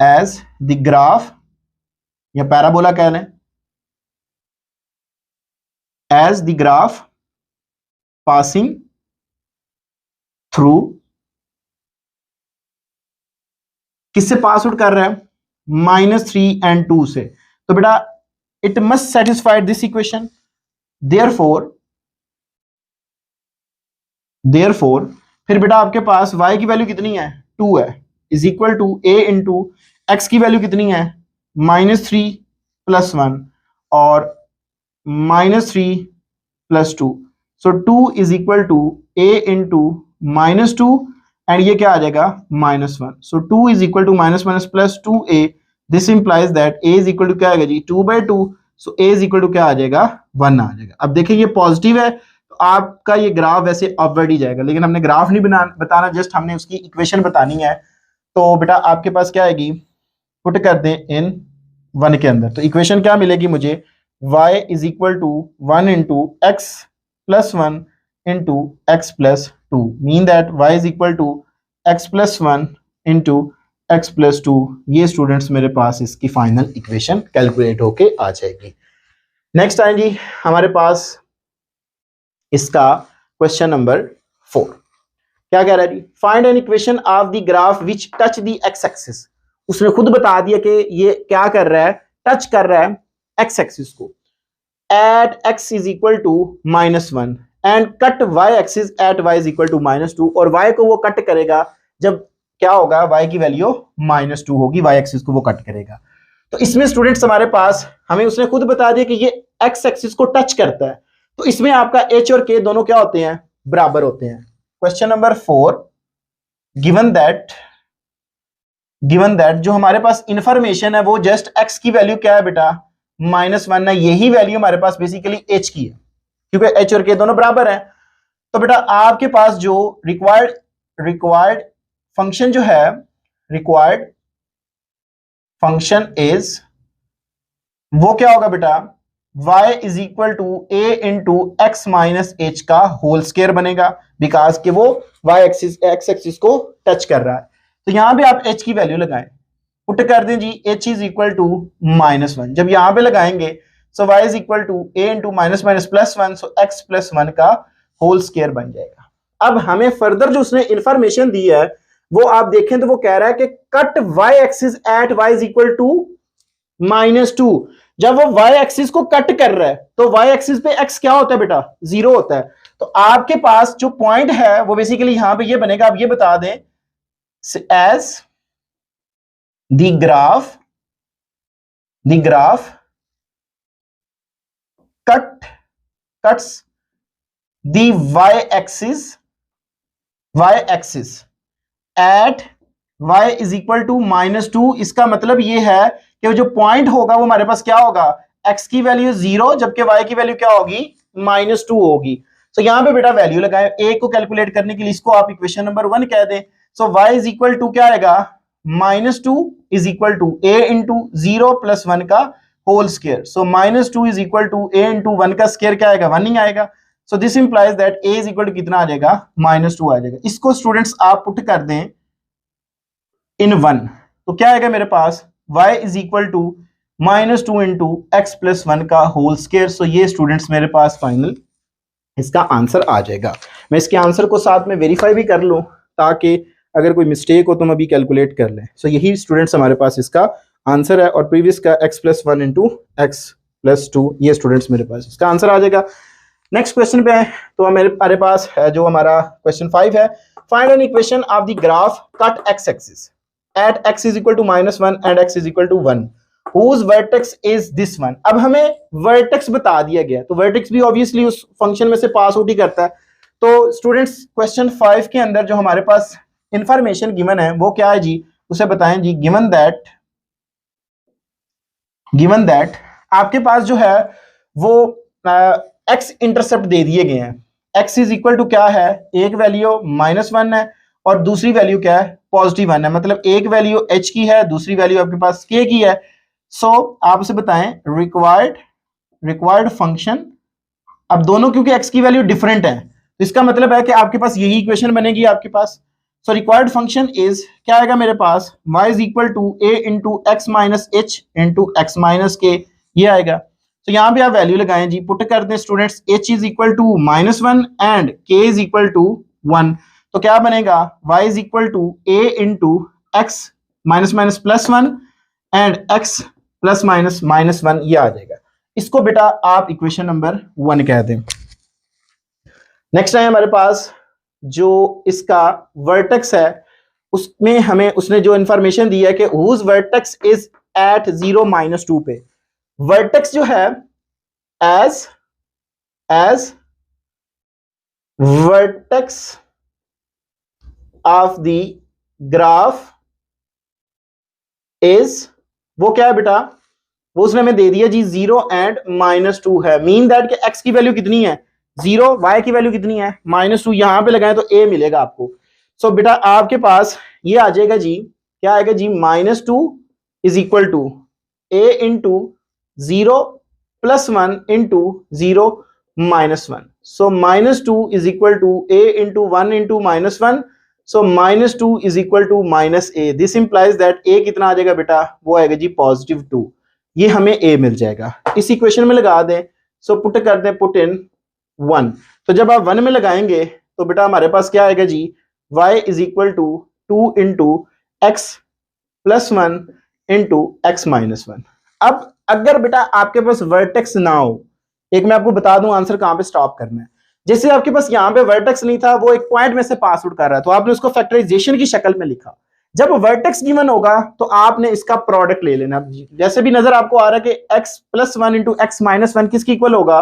एज द ग्राफ, या पैराबोला कह लें, as the graph passing through किससे पास आउट कर रहा है, -3 and 2 से, तो बेटा it must satisfy this equation. Therefore फिर बेटा आपके पास y की वैल्यू कितनी है, 2 है, is equal to a into x की वैल्यू कितनी है, -3 + 1 और -3 + 2, so 2 is equal to a into -2 and ये क्या आ जाएगा, -1, so 2 is equal to -1 plus 2a, this implies that a is equal to क्या आएगा जी, 2/2, so a is equal to क्या आ जाएगा, 1 आ जाएगा। अब देखिए ये पॉजिटिव है तो आपका ये ग्राफ वैसे अपवर्ड ही जाएगा, लेकिन हमने ग्राफ नहीं बताना, जस्ट हमने उसकी इक्वेशन बतानी है। तो बेटा आपके पास क्या आएगी, पुट कर दें इन 1 के अंदर, तो इक्वेशन क्या मिलेगी मुझे, y is equal to 1 into x plus 1 into x plus 2, mean that y is equal to x plus 1 into x plus 2। ये स्टूडेंट्स मेरे पास इसकी फाइनल इक्वेशन कैलकुलेट होके आ जाएगी। नेक्स्ट आए जी हमारे पास इसका क्वेश्चन नंबर 4, क्या कह रहा है जी, find an equation of the graph which touch the x axis. उसने खुद बता दिया कि ये क्या कर रहा है, टच कर रहा है एक्स एक्सिस को at x is equal to -1 and cut y axis at y is equal to -2, और वाई को वो कट करेगा जब क्या होगा, वाई की वैल्यू -2 होगी, वाई एक्सिस को वो कट करेगा। तो इसमें स्टूडेंट्स हमारे पास हमें उसने खुद बता दिया कि ये एक्स एक्सिस को टच करता है, तो इसमें आपका एच और के दोनों क्या होते हैं, बराबर होते हैं। क्वेश्चन नंबर 4, गिवन दैट जो हमारे पास इंफॉर्मेशन है वो जस्ट एक्स की वैल्यू क्या है बेटा, -1 है, यही वैल्यू हमारे पास बेसिकली एच की है, क्योंकि एच और के दोनों बराबर हैं। तो बेटा आपके पास जो रिक्वायर्ड फंक्शन जो है, रिक्वायर्ड फंक्शन इज, वो क्या होगा बेटा, y is equal to a into x minus h का होल स्क्वायर बनेगा, बिकॉज कि वो y एक्सिस एक्स एक्सिस को टच कर रहा है। तो यहां पे आप h की वैल्यू लगाएं, पुट कर दें जी, h इज इक्वल टू -1, जब यहां पे लगाएंगे so y is equal to a into -1 so x plus 1 का होल स्क्वायर बन जाएगा। अब हमें फर्दर जो उसने इंफॉर्मेशन दी है वो आप देखें तो वो कह रहा है कि cut y axis at y is equal to -2, जब वो y एक्सिस को कट कर रहा है तो y एक्सिस पे x क्या होता है बेटा, 0 होता है। तो आपके पास जो पॉइंट है वो बेसिकली यहां पे ये बनेगा, आप ये बता दें as the graph cuts the y axis at y is equal to -2। इसका मतलब ये है कि जो पॉइंट होगा वो हमारे पास क्या होगा, x की वैल्यू 0 जबकि y की वैल्यू क्या होगी, -2 होगी। तो यहां पे बेटा वैल्यू लगाए, a को कैलकुलेट करने के लिए इसको आप इक्वेशन नंबर 1 कह दें। So y is equal to क्या आएगा, -2 is equal to a into 0 + 1 का whole square, so -2 is equal to a into 1 का स्क्वायर क्या आएगा, 1 ही आएगा। So this implies that a is equal to कितना आ जाएगा, -2 आ जाएगा। इसको स्टूडेंट्स आप पुट कर दें इन 1, तो क्या आएगा मेरे पास, y is equal to -2 into x plus 1 का होल स्क्वायर। सो ये स्टूडेंट्स मेरे पास फाइनल इसका आंसर आ जाएगा। मैं इसके आंसर को साथ में वेरीफाई भी कर लूं ताकि अगर कोई मिस्टेक हो तो हम अभी कैलकुलेट कर लें। सो यही स्टूडेंट्स हमारे पास इसका आंसर है, और प्रीवियस का x plus 1 into x plus 2, ये स्टूडेंट्स मेरे पास इसका आंसर आ जाएगा। नेक्स्ट क्वेश्चन पे आए तो मेरे पास है जो हमारा क्वेश्चन 5 है, find an equation of the graph cut x axis at x is equal to -1 and x is equal to 1 whose vertex is this one। अब हमें वर्टेक्स बता दिया गया, तो वर्टेक्स भी ऑब्वियसली उस फंक्शन में से पास आउट ही करता है। तो स्टूडेंट्स क्वेश्चन 5 के अंदर जो हमारे पास इंफॉर्मेशन गिवन है वो क्या है जी, उसे बताएं जी। गिवन दैट आपके पास जो है वो x इंटरसेप्ट दे दिए गए हैं, x इज इक्वल टू क्या है, एक वैल्यू -1 है और दूसरी वैल्यू क्या है, +1 है, मतलब एक वैल्यू h की है, दूसरी वैल्यू आपके पास k की है। सो आप उसे बताएं रिक्वायर्ड फंक्शन। अब दोनों क्योंकि x की वैल्यू डिफरेंट है तो इसका मतलब है कि आपके पास यही इक्वेशन बनेगी आपके पास। सो रिक्वायर्ड फंक्शन इज क्या आएगा मेरे पास, y is equal to a into x minus h into x minus k, ये आएगा। तो यहां पे आप वैल्यू लगाएं जी, पुट कर दें students, h is equal to -1 and k is equal to 1, तो क्या बनेगा, y is equal to a into x minus minus plus 1 and x plus minus minus 1 ये आ जाएगा। इसको बेटा आप इक्वेशन नंबर 1 कह दें। नेक्स्ट है हमारे पास जो इसका वर्टेक्स है, उसमें हमें उसने जो इंफॉर्मेशन दी है कि whose vertex is at 0 minus 2 पे। वर्टेक्स जो है as vertex of the graph is, वो क्या है बेटा, वो उसने हमें दे दिया जी 0 एंड माइनस 2 है। मीन दैट कि x की वैल्यू कितनी है 0, y की वैल्यू कितनी है -2, यहां पे लगाएं तो a मिलेगा आपको। सो बेटा आपके पास ये आ जाएगा जी, क्या आएगा जी, -2 is equal to a into 0 plus 1 into 0 minus 1। So -2 is equal to a into 1 into -1। So -2 is equal to -a। This implies that a कितना आ जाएगा बेटा, वो आएगा जी +2। ये हमें a मिल जाएगा। इस इक्वेशन में लगा दें। सो पुट कर दें, पुट इन 1। तो जब आप 1 में लगाएंगे तो बेटा हमारे पास क्या आएगा जी, y is equal to 2 into x plus 1 into x minus 1। अब अगर बेटा आपके पास वर्टेक्स ना हो, एक मैं आपको बता दूं आंसर कहां पे स्टॉप करना है। जैसे आपके पास यहां पे वर्टेक्स नहीं था, वो एक पॉइंट में से पास आउट कर रहा है, तो आपने उसको फैक्टराइजेशन की शक्ल में लिखा। जब वर्टेक्स गिवन होगा तो आपने इसका प्रोडक्ट ले लेना। जैसे भी नजर आपको आ रहा है कि x plus 1 into x minus 1 किसकी इक्वल होगा,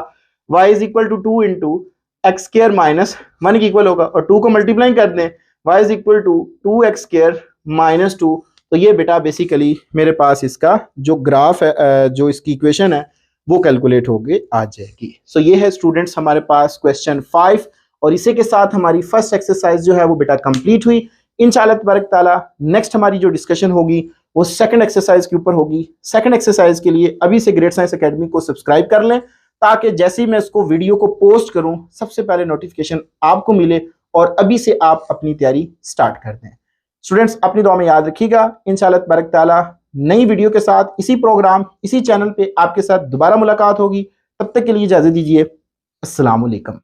y is equal to 2 into x square minus 1 की इक्वल होगा, और 2 को मल्टीप्लाई कर दें, y is equal to 2x square minus 2। तो ये बेटा बेसिकली मेरे पास इसका जो ग्राफ है, जो इसकी इक्वेशन है वो कैलकुलेट होके आ जाएगी। सो ये है स्टूडेंट्स हमारे पास क्वेश्चन 5, और इसी के साथ हमारी फर्स्ट एक्सरसाइज जो है वो बेटा कंप्लीट हुई। इंशाअल्लाह तबारक ताला नेक्स्ट हमारी जो डिस्कशन होगी वो सेकंड एक्सरसाइज के ऊपर होगी। सेकंड एक्सरसाइज के लिए अभी से ग्रेट साइंस एकेडमी को सब्सक्राइब कर लें, ताकि जैसे ही मैं इसको वीडियो को पोस्ट करूं सबसे पहले नोटिफिकेशन आपको मिले और अभी से आप अपनी तैयारी स्टार्ट कर दें। स्टूडेंट्स अपनी दुआ में याद रखिएगा, इंशाअल्लाह तबारक ताला नई वीडियो के साथ इसी प्रोग्राम इसी चैनल पे आपके साथ दोबारा मुलाकात होगी। तब तक के लिए इजाजत दीजिए। अस्सलाम वालेकुम।